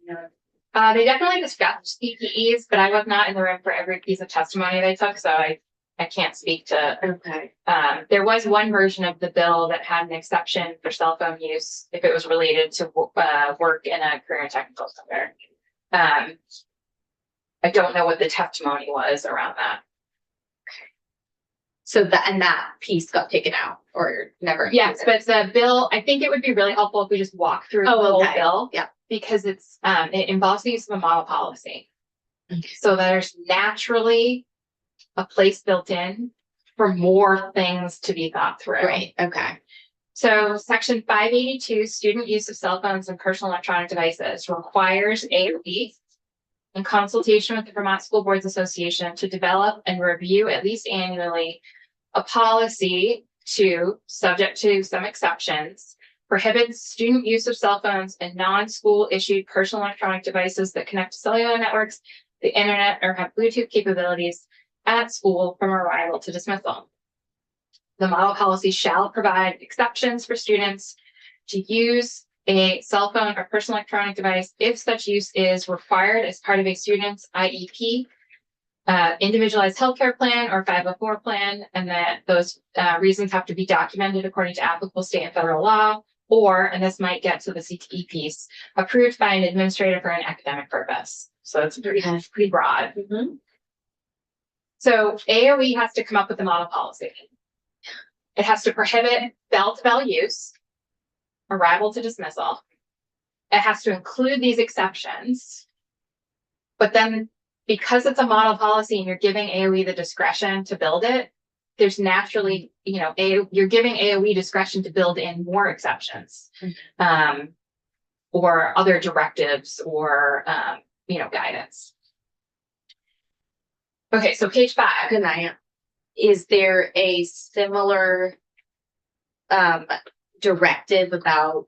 They definitely discussed CTEs, but I was not in the room for every piece of testimony they took, so I can't speak to. Okay. There was one version of the bill that had an exception for cell phone use if it was related to work in a career and technical center. I don't know what the testimony was around that. So that piece got taken out or never? Yes, but the bill, I think it would be really helpful if we just walk through the whole bill. Yeah. Because it's it involves the use of a model policy. Okay. So there's naturally a place built in for more things to be thought through. Right. Okay. So section 582, student use of cell phones and personal electronic devices, requires AOE in consultation with the Vermont School Boards Association to develop and review at least annually a policy to, subject to some exceptions, prohibits student use of cell phones and non-school issued personal electronic devices that connect to cellular networks, the internet, or have Bluetooth capabilities at school from arrival to dismissal. The model policy shall provide exceptions for students to use a cell phone or personal electronic device if such use is required as part of a student's IEP, individualized healthcare plan or 504 plan, and that those reasons have to be documented according to applicable state and federal law, or, and this might get to the CTE piece, approved by an administrator for an academic purpose. So it's pretty broad. Mm-hmm. So AOE has to come up with a model policy. It has to prohibit bell-to-bell use, arrival to dismissal. It has to include these exceptions, but then because it's a model policy and you're giving AOE the discretion to build it, there's naturally, you're giving AOE discretion to build in more exceptions. Or other directives or, guidance. Okay, so page 5. Good night. Is there a similar directive about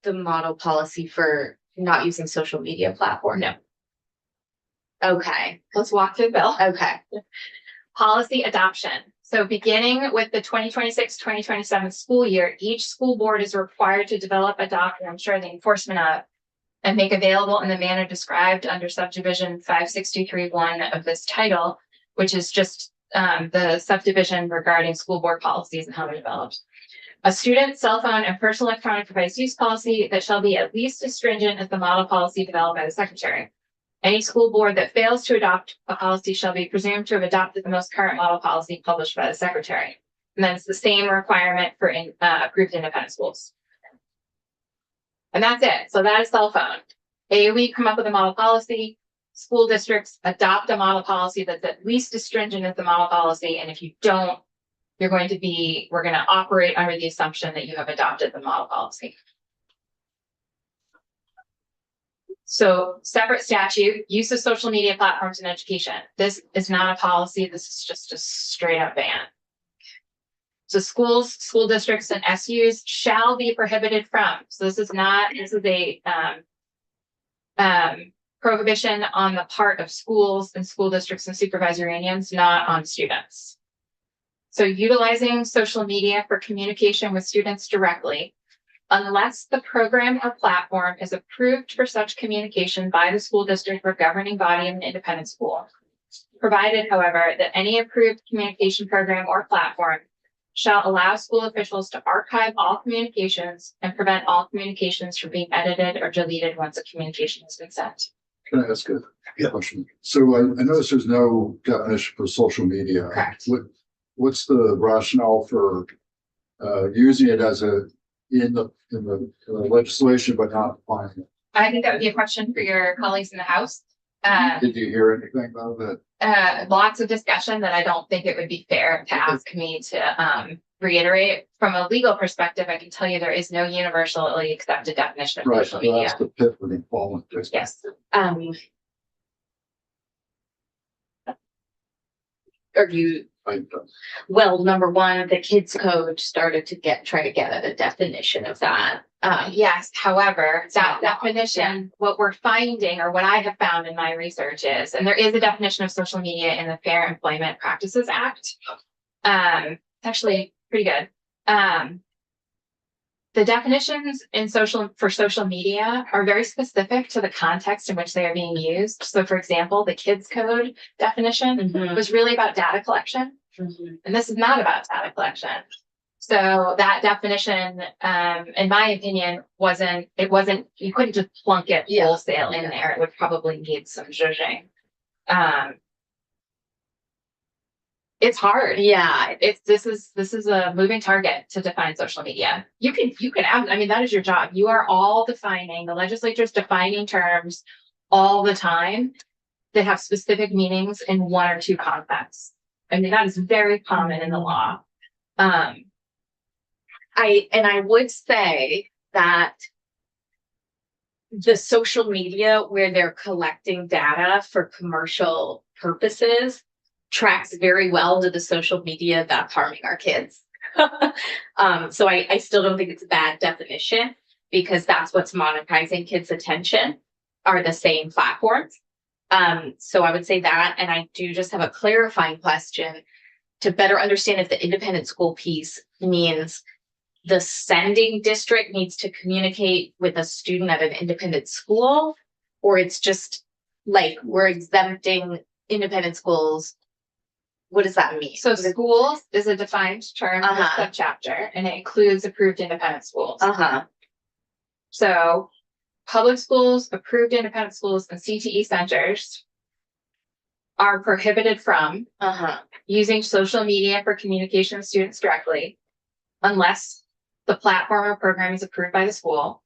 the model policy for not using social media platform? No. Okay. Let's walk through the bill. Okay. Policy adoption. So beginning with the 2026-2027 school year, each school board is required to develop, adopt, and ensure the enforcement of and make available in the manner described under subdivision 563(1) of this title, which is just the subdivision regarding school board policies and how they're developed. A student cell phone and personal electronic device use policy that shall be at least as stringent as the model policy developed by the secretary. Any school board that fails to adopt a policy shall be presumed to have adopted the most current model policy published by the secretary. And then it's the same requirement for approved independent schools. And that's it. So that is cell phone. AOE come up with a model policy. School districts adopt a model policy that's at least as stringent as the model policy. And if you don't, we're going to operate under the assumption that you have adopted the model policy. So separate statute, use of social media platforms in education. This is not a policy. This is just a straight up ban. So schools, school districts, and SUs shall be prohibited from. So this is a prohibition on the part of schools and school districts and supervisory unions, not on students. So utilizing social media for communication with students directly, unless the program or platform is approved for such communication by the school district or governing body of an independent school. Provided, however, that any approved communication program or platform shall allow school officials to archive all communications and prevent all communications from being edited or deleted once a communication has been sent. Can I ask a question? So I noticed there's no definition for social media. Correct. What's the rationale for using it as in the legislation, but not applying it? I think that would be a question for your colleagues in the House. Did you hear anything about that? Lots of discussion that I don't think it would be fair to ask me to reiterate. From a legal perspective, I can tell you there is no universally accepted definition of Right, social so media. that's the pit where they fall into. Yes. Are you, well, number one, the kids code started to try to get at a definition of that. Yes, however, that definition, what we're finding or what I have found in my research is, and there is a definition of social media in the Fair Employment Practices Act. It's actually pretty good. The definitions for social media are very specific to the context in which they are being used. So for example, the kids code definition was really about data collection. And this is not about data collection. So that definition, in my opinion, you couldn't just plunk it wholesale in there. It would probably need some zhuzhing. It's hard. Yeah, this is a moving target to define social media. You can I mean, that is your job. You are all defining, the legislature's defining terms all the time that have specific meanings in one or two contexts. I mean, that is very common in the law. I would say that the social media where they're collecting data for commercial purposes tracks very well to the social media that's harming our kids. So I still don't think it's a bad definition because that's what's monetizing kids' attention are the same platforms. So I would say that, and I do just have a clarifying question to better understand if the independent school piece means the sending district needs to communicate with a student at an independent school, or it's just like we're exempting independent schools. What does that mean? So schools is a defined term in the subchapter, and it includes approved independent schools. So public schools, approved independent schools, and CTE centers are prohibited from using social media for communication with students directly, unless the platform or program is approved by the school.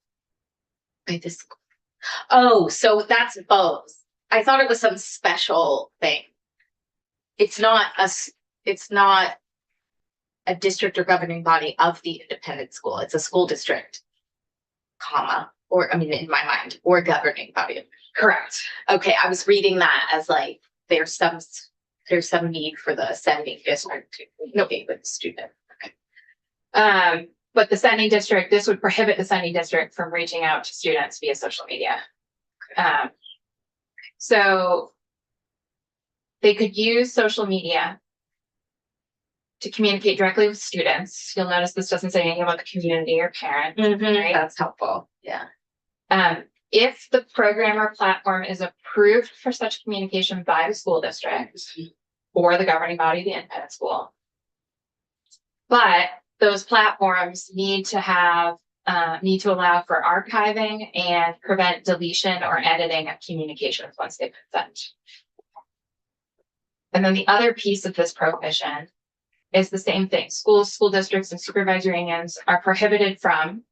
Oh, so that's both. I thought it was some special thing. It's not it's not a district or governing body of the independent school. It's a school district, comma, or I mean, in my mind, or governing body. Correct. Okay, I was reading that as like there's some need for the sending district to communicate with the student. Okay. But the sending district, this would prohibit the sending district from reaching out to students via social media. So they could use social media to communicate directly with students. You'll notice this doesn't say anything about the community or parent. Right? That's helpful. Yeah. If the program or platform is approved for such communication by the school district or the governing body of the independent school. But those platforms need to allow for archiving and prevent deletion or editing of communications once they've been sent. And then the other piece of this prohibition is the same thing. Schools, school districts, and supervisory unions are prohibited from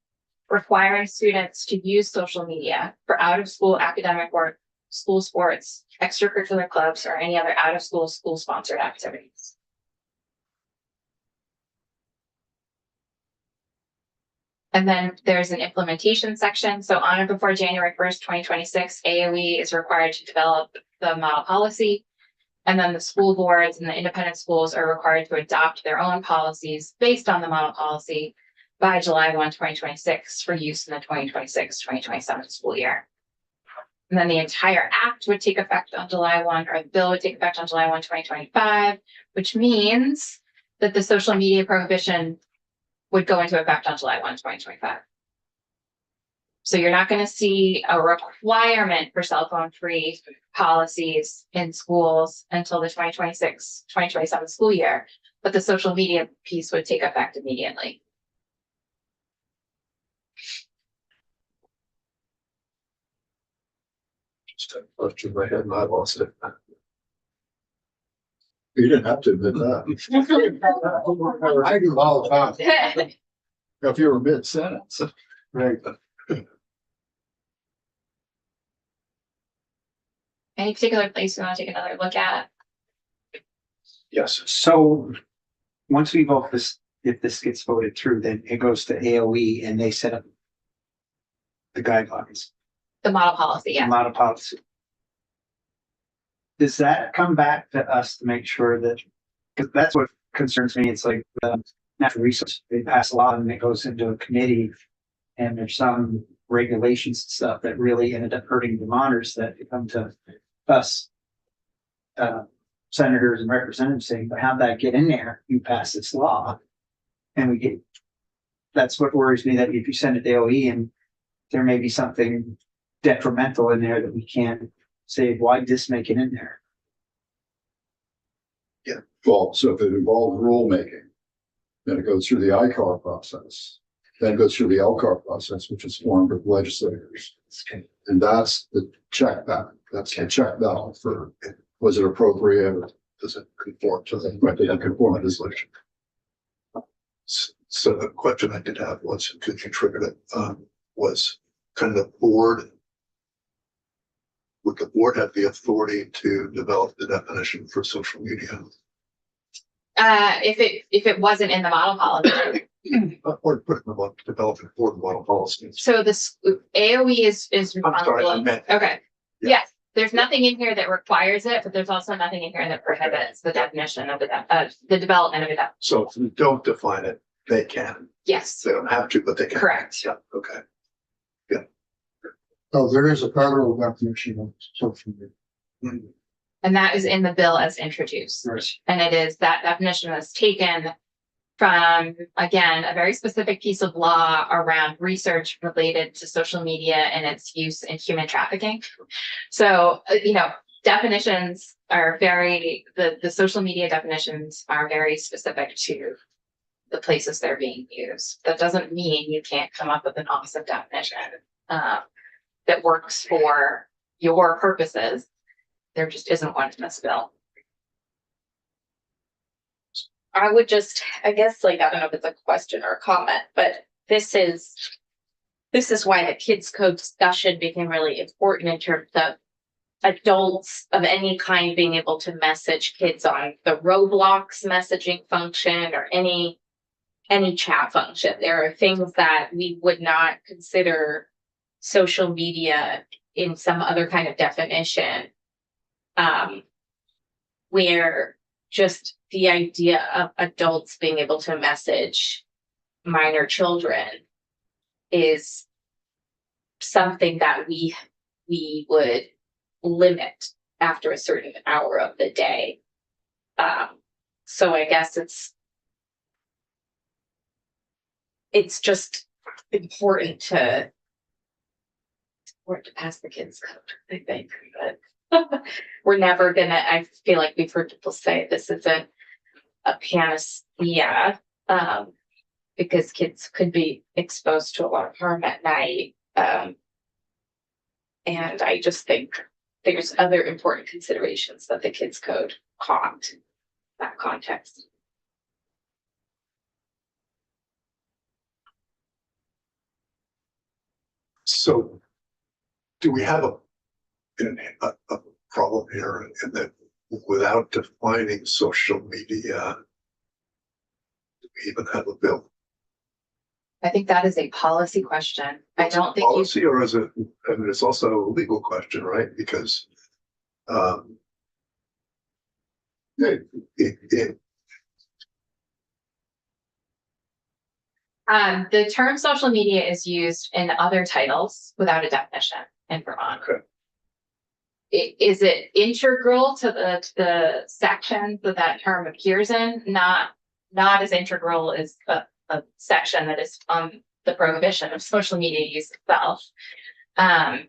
requiring students to use social media for out-of-school academic work, school sports, extracurricular clubs, or any other out-of-school, school-sponsored activities. And then there's an implementation section. So on or before January 1st, 2026, AOE is required to develop the model policy. And then the school boards and the independent schools are required to adopt their own policies based on the model policy by July 1, 2026 for use in the 2026-2027 school year. And then the entire act would take effect on July 1, or the bill would take effect on July 1, 2025, which means that the social media prohibition would go into effect on July 1, 2025. So you're not going to see a requirement for cell phone free policies in schools until the 2026-2027 school year, but the social media piece would take effect immediately. Just a question in my head and I lost it. You didn't have to admit that. I do all the time. If you were mid-sentence. Right. Any particular place you want to take another look at? Yes. So once we vote this, if this gets voted through, then it goes to AOE and they set up the guidelines, The model policy, the yeah. model policy. Does that come back to us to make sure that, because that's what concerns me, it's like natural resource, they pass a law and it goes into a committee and there's some regulations and stuff that really ended up hurting the monitors that come to us, senators and representatives saying, but how'd that get in there? You pass this law. And we get, that's what worries me, that if you send it to AOE and there may be something detrimental in there that we can't say, why just make it in there? Well, so if it involves rulemaking, then it goes through the ICAR process, then it goes through the LCAR process, which is formed of legislators. And that's the check back. That's the check valve for, was it appropriate? Does it conform to the? Right, they don't conform to this legislation. So the question I did have was, could you trigger it, was kind of the board, would the board have the authority to develop the definition for social media? If it wasn't in the model policy. Or put it in the development for the model policy? So this AOE is I'm sorry, I responsible. meant. Okay, Yeah. yes, there's nothing in here that requires it, but there's also nothing in here that prohibits the definition of the development of it. So if we don't define it, they can. Yes, They don't have to, but they can. correct. Yeah, okay. So there is a federal definition of social media. Mhm. And that is in the bill as introduced. And it is, that definition was taken from, again, a very specific piece of law around research related to social media and its use in human trafficking. So, definitions are very, the social media definitions are very specific to the places they're being used. That doesn't mean you can't come up with an awesome definition that works for your purposes. There just isn't one in this bill. I would just, I guess, I don't know if it's a question or a comment, but this is why the kids code discussion became really important in terms of adults of any kind being able to message kids on the Roblox messaging function or any chat function. There are things that we would not consider social media in some other kind of definition, where just the idea of adults being able to message minor children is something that we would limit after a certain hour of the day. So I guess it's just important to pass the kids code, I think, but we're never gonna, I feel like we've heard people say this isn't a panacea, because kids could be exposed to a lot of harm at night. And I just think there's other important considerations that the kids code caught in that context. So do we have a problem here in that without defining social media, do we even have a bill? I think that is a policy question. I don't think you, Policy, or is it, I mean, it's also a legal question, right? Because the term social media is used in other titles without a definition in Vermont. Okay. Is it integral to the section that term appears in? Not as integral as a section that is on the prohibition of social media use itself. I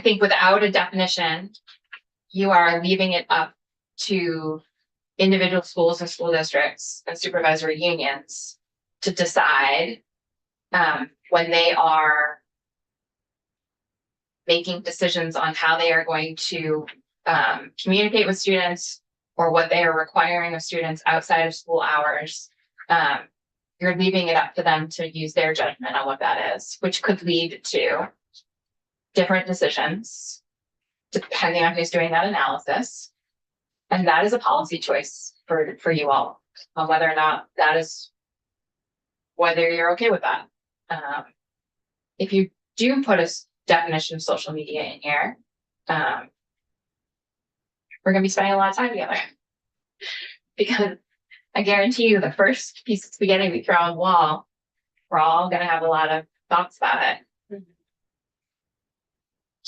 think without a definition, you are leaving it up to individual schools and school districts and supervisory unions to decide when they are making decisions on how they are going to communicate with students or what they are requiring of students outside of school hours. You're leaving it up to them to use their judgment on what that is, which could lead to different decisions depending on who's doing that analysis. And that is a policy choice for you all on whether or not that is, whether you're okay with that. If you do put a definition of social media in here, we're going to be spending a lot of time together because I guarantee you the first piece of spaghetti we throw on the wall, we're all going to have a lot of thoughts about it.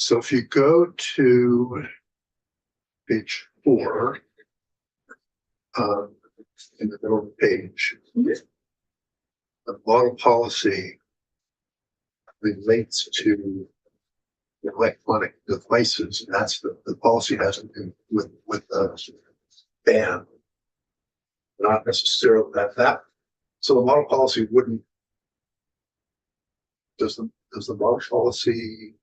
so if you go to page 4, in the middle of the page, the model policy relates to electronic devices. And that's the policy has to do with the ban, not necessarily that. So the model policy wouldn't. Does the model policy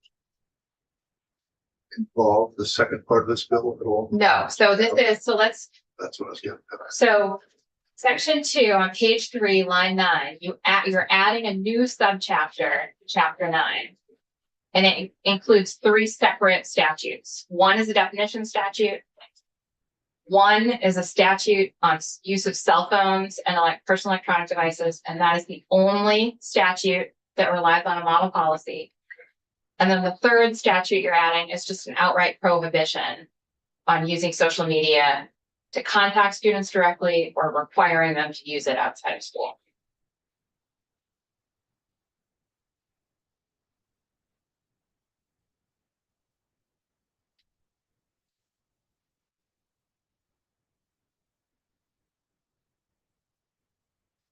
involve the second part of this bill at all? No, so this is, so let's, That's what I was getting at. so section 2 on page 3, line 9, you're adding a new subchapter, chapter 9. And it includes 3 separate statutes. One is a definition statute. One is a statute on use of cell phones and personal electronic devices. And that is the only statute that relies on a model policy. And then the third statute you're adding is just an outright prohibition on using social media to contact students directly or requiring them to use it outside of school.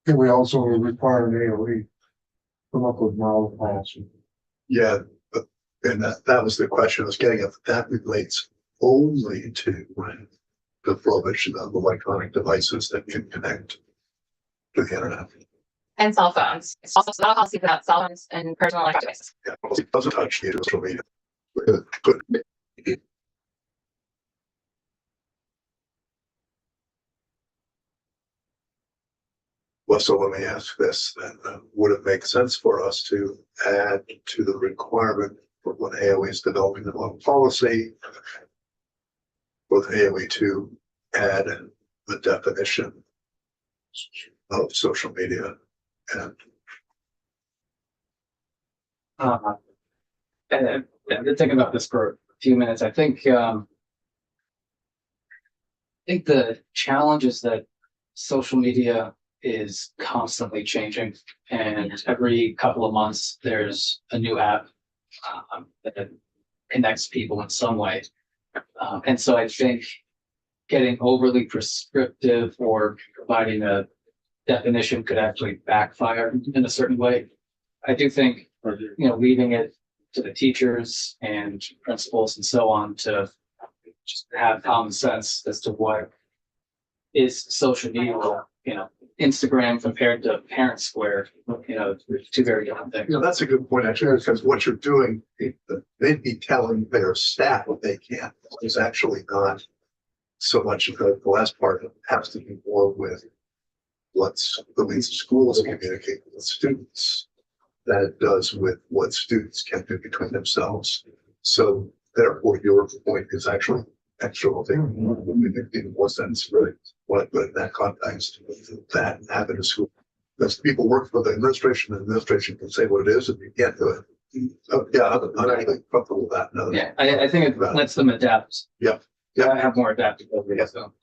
And we also require an AOE come up with model policy. Yeah, but and that was the question I was getting at. That relates only to the prohibition of electronic devices that can connect to the internet. And cell phones. It's also not a policy about cell phones and personal electronic devices. Yeah, it doesn't touch the social media. Good. Well, so let me ask this, then, would it make sense for us to add to the requirement for when AOE is developing a loan policy? For the AOE to add the definition of social media and And I've been thinking about this for a few minutes. I think the challenge is that social media is constantly changing, and every couple of months there's a new app that connects people in some way. And so I think getting overly prescriptive or providing a definition could actually backfire in a certain way. I do think, leaving it to the teachers and principals and so on to just have common sense as to what is social media, Instagram compared to Parent Square, two very different things. that's a good point, actually, because what you're doing, they'd be telling their staff what they can't. It's actually not so much of the last part. It has to do more with what's the ways schools communicate with students than it does with what students can do between themselves. So therefore, your point is actually in more sense, really, but in that context, that habit of school. Because people work for the administration can say what it is, and you can't do it. I'm actually comfortable with that. No. Yeah, I think it lets them adapt. Yeah. Have more adaptability. So.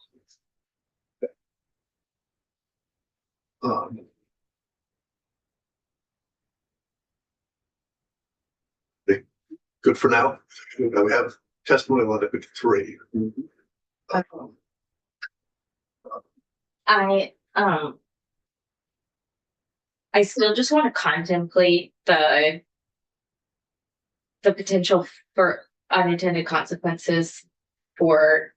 Good for now. We have testimony on it 3. I still just want to contemplate the potential for unintended consequences for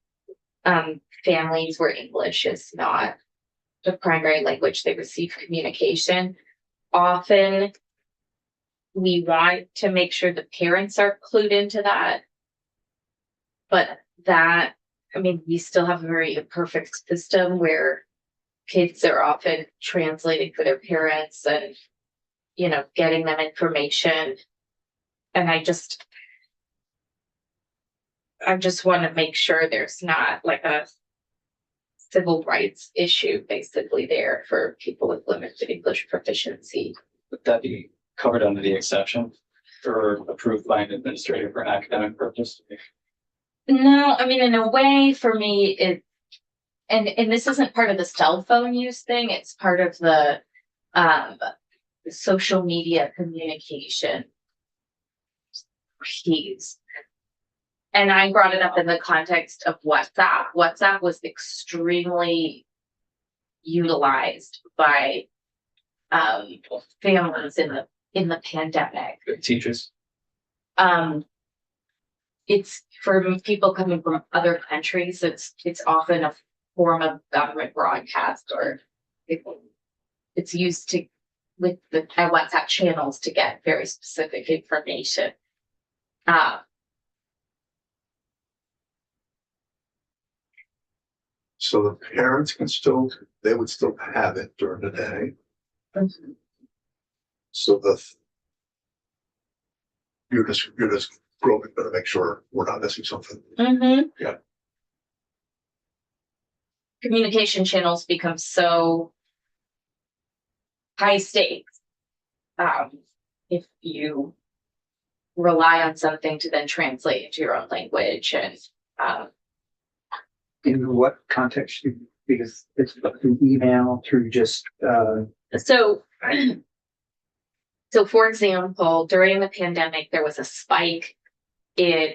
families where English is not the primary language they receive communication. Often we want to make sure the parents are clued into that, but we still have a very imperfect system where kids are often translating for their parents and, getting them information. And I just want to make sure there's not like a civil rights issue basically there for people with limited English proficiency. Would that be covered under the exception or approved by an administrator for an academic purpose? No, in a way for me, and this isn't part of the cell phone use thing, it's part of the social media communication piece. And I brought it up in the context of WhatsApp. WhatsApp was extremely utilized by families in the pandemic. Teachers. It's for people coming from other countries. It's often a form of government broadcast, or it's used with the WhatsApp channels to get very specific information. So the parents they would still have it during the day. Mm-hmm. So you're just growing, better make sure we're not missing something. Mm-hmm. Yeah. Communication channels become so high stakes. If you rely on something to then translate into your own language, and In what context? Because it's through email, through just so for example, during the pandemic, there was a spike in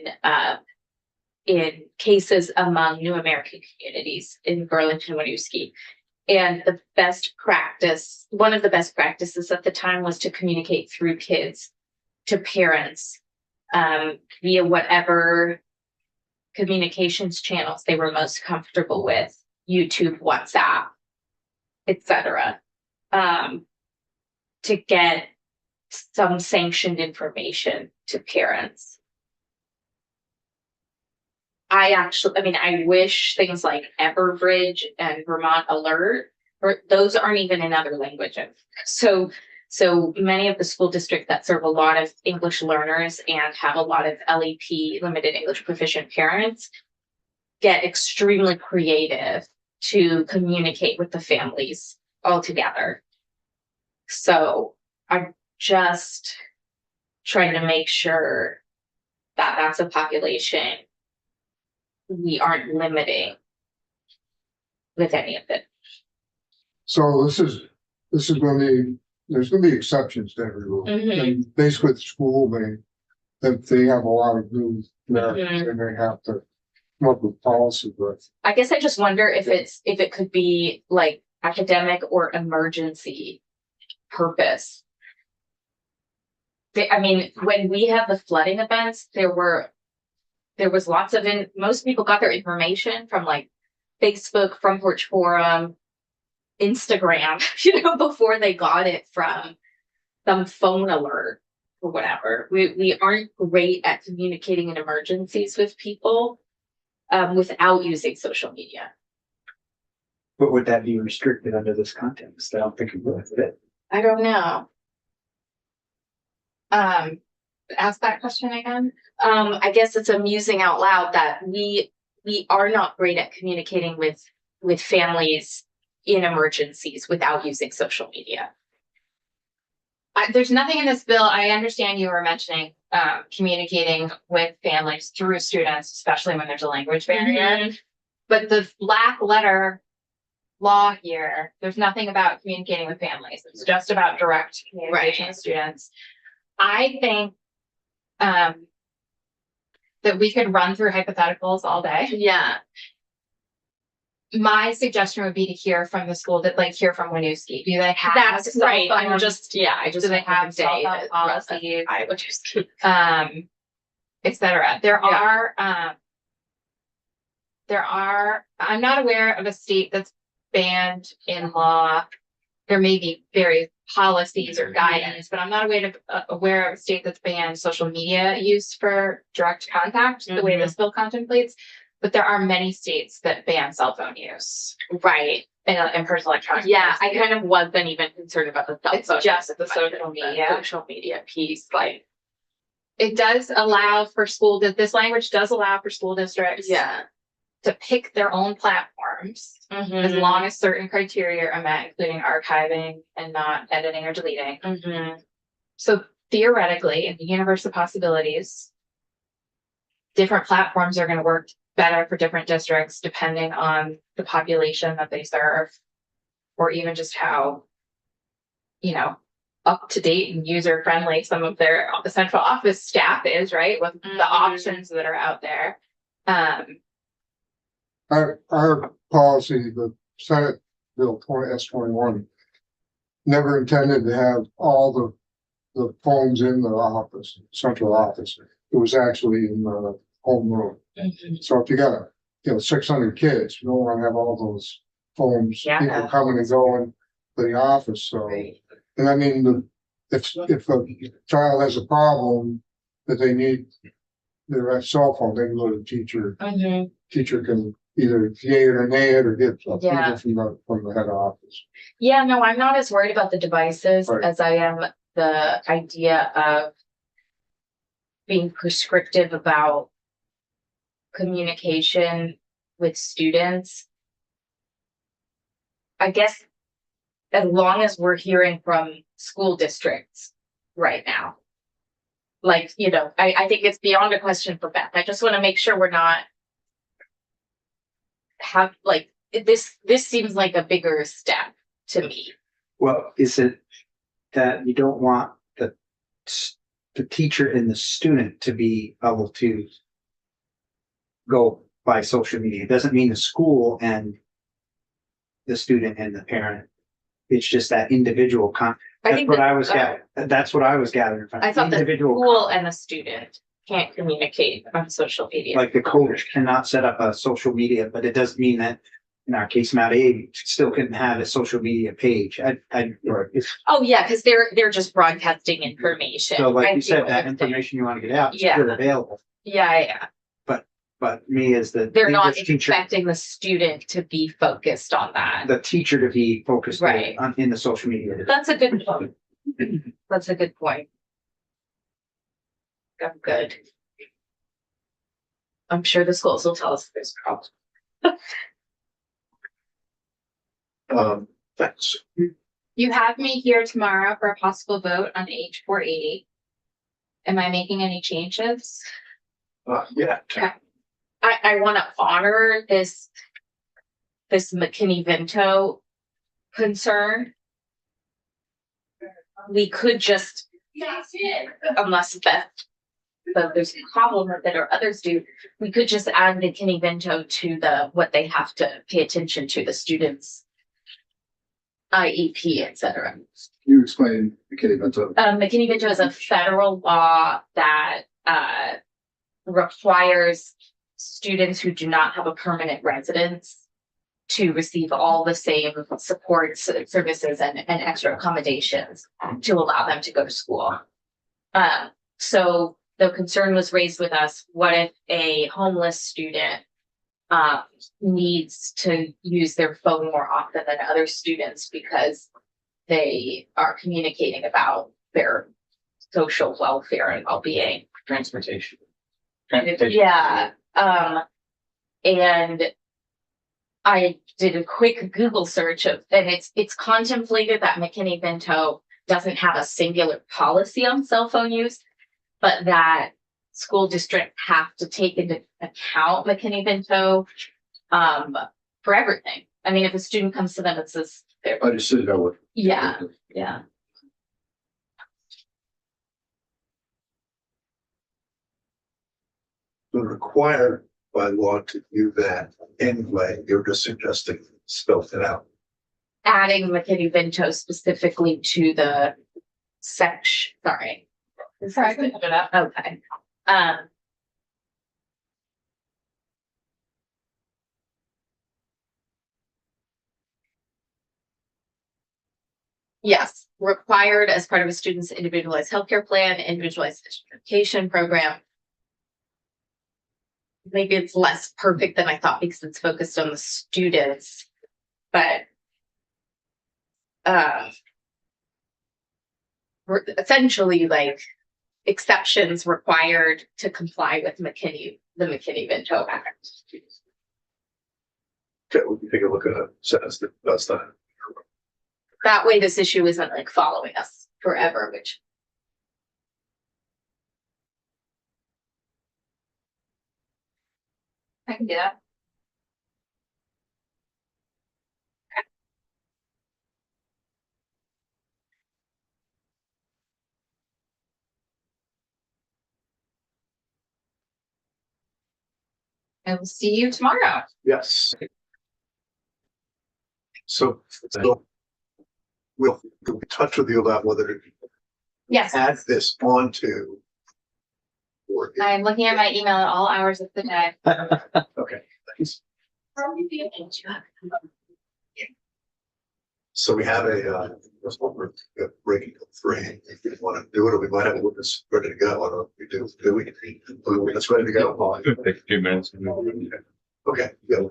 cases among New American communities in Burlington, Winooski. And one of the best practices at the time was to communicate through kids to parents via whatever communications channels they were most comfortable with, YouTube, WhatsApp, etc., to get some sanctioned information to parents. I wish things like Everbridge and Vermont Alert or those aren't even in other languages. So many of the school districts that serve a lot of English learners and have a lot of LEP, limited English proficient parents, get extremely creative to communicate with the families all together. So I'm just trying to make sure that that's a population we aren't limiting with any of it. So this is gonna be, there's gonna be exceptions to every rule. Mhm. And basically the school if they have a lot of new, Mhm. they may have to come up with policy, but I guess I just wonder if it could be like academic or emergency purpose. I mean, when we had the flooding events, there was lots of most people got their information from like Facebook, Front Porch Forum, Instagram, before they got it from some phone alert or whatever. We aren't great at communicating in emergencies with people without using social media. But would that be restricted under this context? I don't think it would fit. I don't know. Ask that question again. I guess it's amusing out loud that we are not great at communicating with families in emergencies without using social media. There's nothing in this bill. I understand you were mentioning communicating with families through students, especially when there's a language barrier. But the black letter law here, there's nothing about communicating with families. It's just about direct communication with students. I think that we could run through hypotheticals all day. Yeah. My suggestion would be to hear from the school, that like hear from Winooski. Do they have? That's cell right. I phone- just Do they have cell phone policies? I would just keep. Et cetera. There are, I'm not aware of a state that's banned in law. There may be various policies or guidance, but I'm not aware of a state that's banned social media use for direct contact the way this bill contemplates. But there are many states that ban cell phone use Right. and personal electronic. Yeah, I devices. kind of wasn't even concerned about the cell It's phone. just the social media. Social media piece, like, It does allow for this language does allow for school districts yeah. to pick their own platforms as long as certain criteria are met, including archiving and not editing or deleting. So theoretically, in the universe of possibilities, different platforms are going to work better for different districts depending on the population that they serve, or even just how, up to date and user friendly some of their central office staff is, right? With the options that are out there. our policy, the Senate Bill S21, never intended to have all the phones in the office, central office. It was actually in the homeroom. So if you got 600 kids, you don't want to have all those phones, Yeah. people coming and going to the office, so. And I mean, if a child has a problem that they need their cell phone, they can go to the teacher. Teacher can either yay it or nay it or get Yeah. approval from the head office. Yeah, no, I'm not as worried about the devices Right. as I am the idea of being prescriptive about communication with students. I guess as long as we're hearing from school districts right now. Like, I think it's beyond a question for Beth. I just want to make sure we're not this seems like a bigger step to me. Well, is it that you don't want the teacher and the student to be able to go by social media? It doesn't mean the school and the student and the parent. It's just that individual That's what I was gathering from. I thought the individual school and the student can't communicate on social media. Like the coach cannot set up a social media, but it doesn't mean that in our case, Mount A still couldn't have a social media page. Oh, yeah, because they're just broadcasting information. So like I you see said, what that you're saying. information you want to get out is Yeah. still available. Yeah. But But me as the They're not English teacher, expecting the student to be focused on that. the teacher to be focused Right. on in the social media. That's a good point. That's a good point. I'm good. I'm sure the schools will tell us if there's problems. Thanks. You have me here tomorrow for a possible vote on H 480. Am I making any changes? Yeah. I want to honor this McKinney-Vento concern. We could just, unless Beth, but there's a problem with it or others do, we could just add McKinney-Vento to what they have to pay attention to, the students' IEP, et cetera. Can you explain McKinney-Vento? McKinney-Vento is a federal law that requires students who do not have a permanent residence to receive all the same supports, services, and extra accommodations to allow them to go to school. So the concern was raised with us, what if a homeless student needs to use their phone more often than other students because they are communicating about their social welfare and well-being? Transportation. Yeah, and I did a quick Google search and it's contemplated that McKinney-Vento doesn't have a singular policy on cell phone use, but that school districts have to take into account McKinney-Vento for everything. I mean, if a student comes to them and says, I just didn't know what. yeah. We're required by law to do that anyway. You're just suggesting spell it out. Adding McKinney-Vento specifically to the section, sorry. Sorry, I couldn't put it up. Okay. Yes, required as part of a student's individualized healthcare plan, individualized education program. Maybe it's less perfect than I thought because it's focused on the students, but essentially like exceptions required to comply with the McKinney-Vento Act. Okay, we can take a look at a sentence that does that. That way this issue isn't like following us forever, which I can do that. I will see you tomorrow. Yes. So we'll be in touch with you about whether to Yes, add this onto. Or, I'm looking at my email at all hours of the day. okay, thanks. How are you feeling? So we have a breaking till 3. If you want to do it, or we might have a witness ready to go. I don't know if we do. Do we? Let's ready to go. Take a few minutes. Okay, yeah.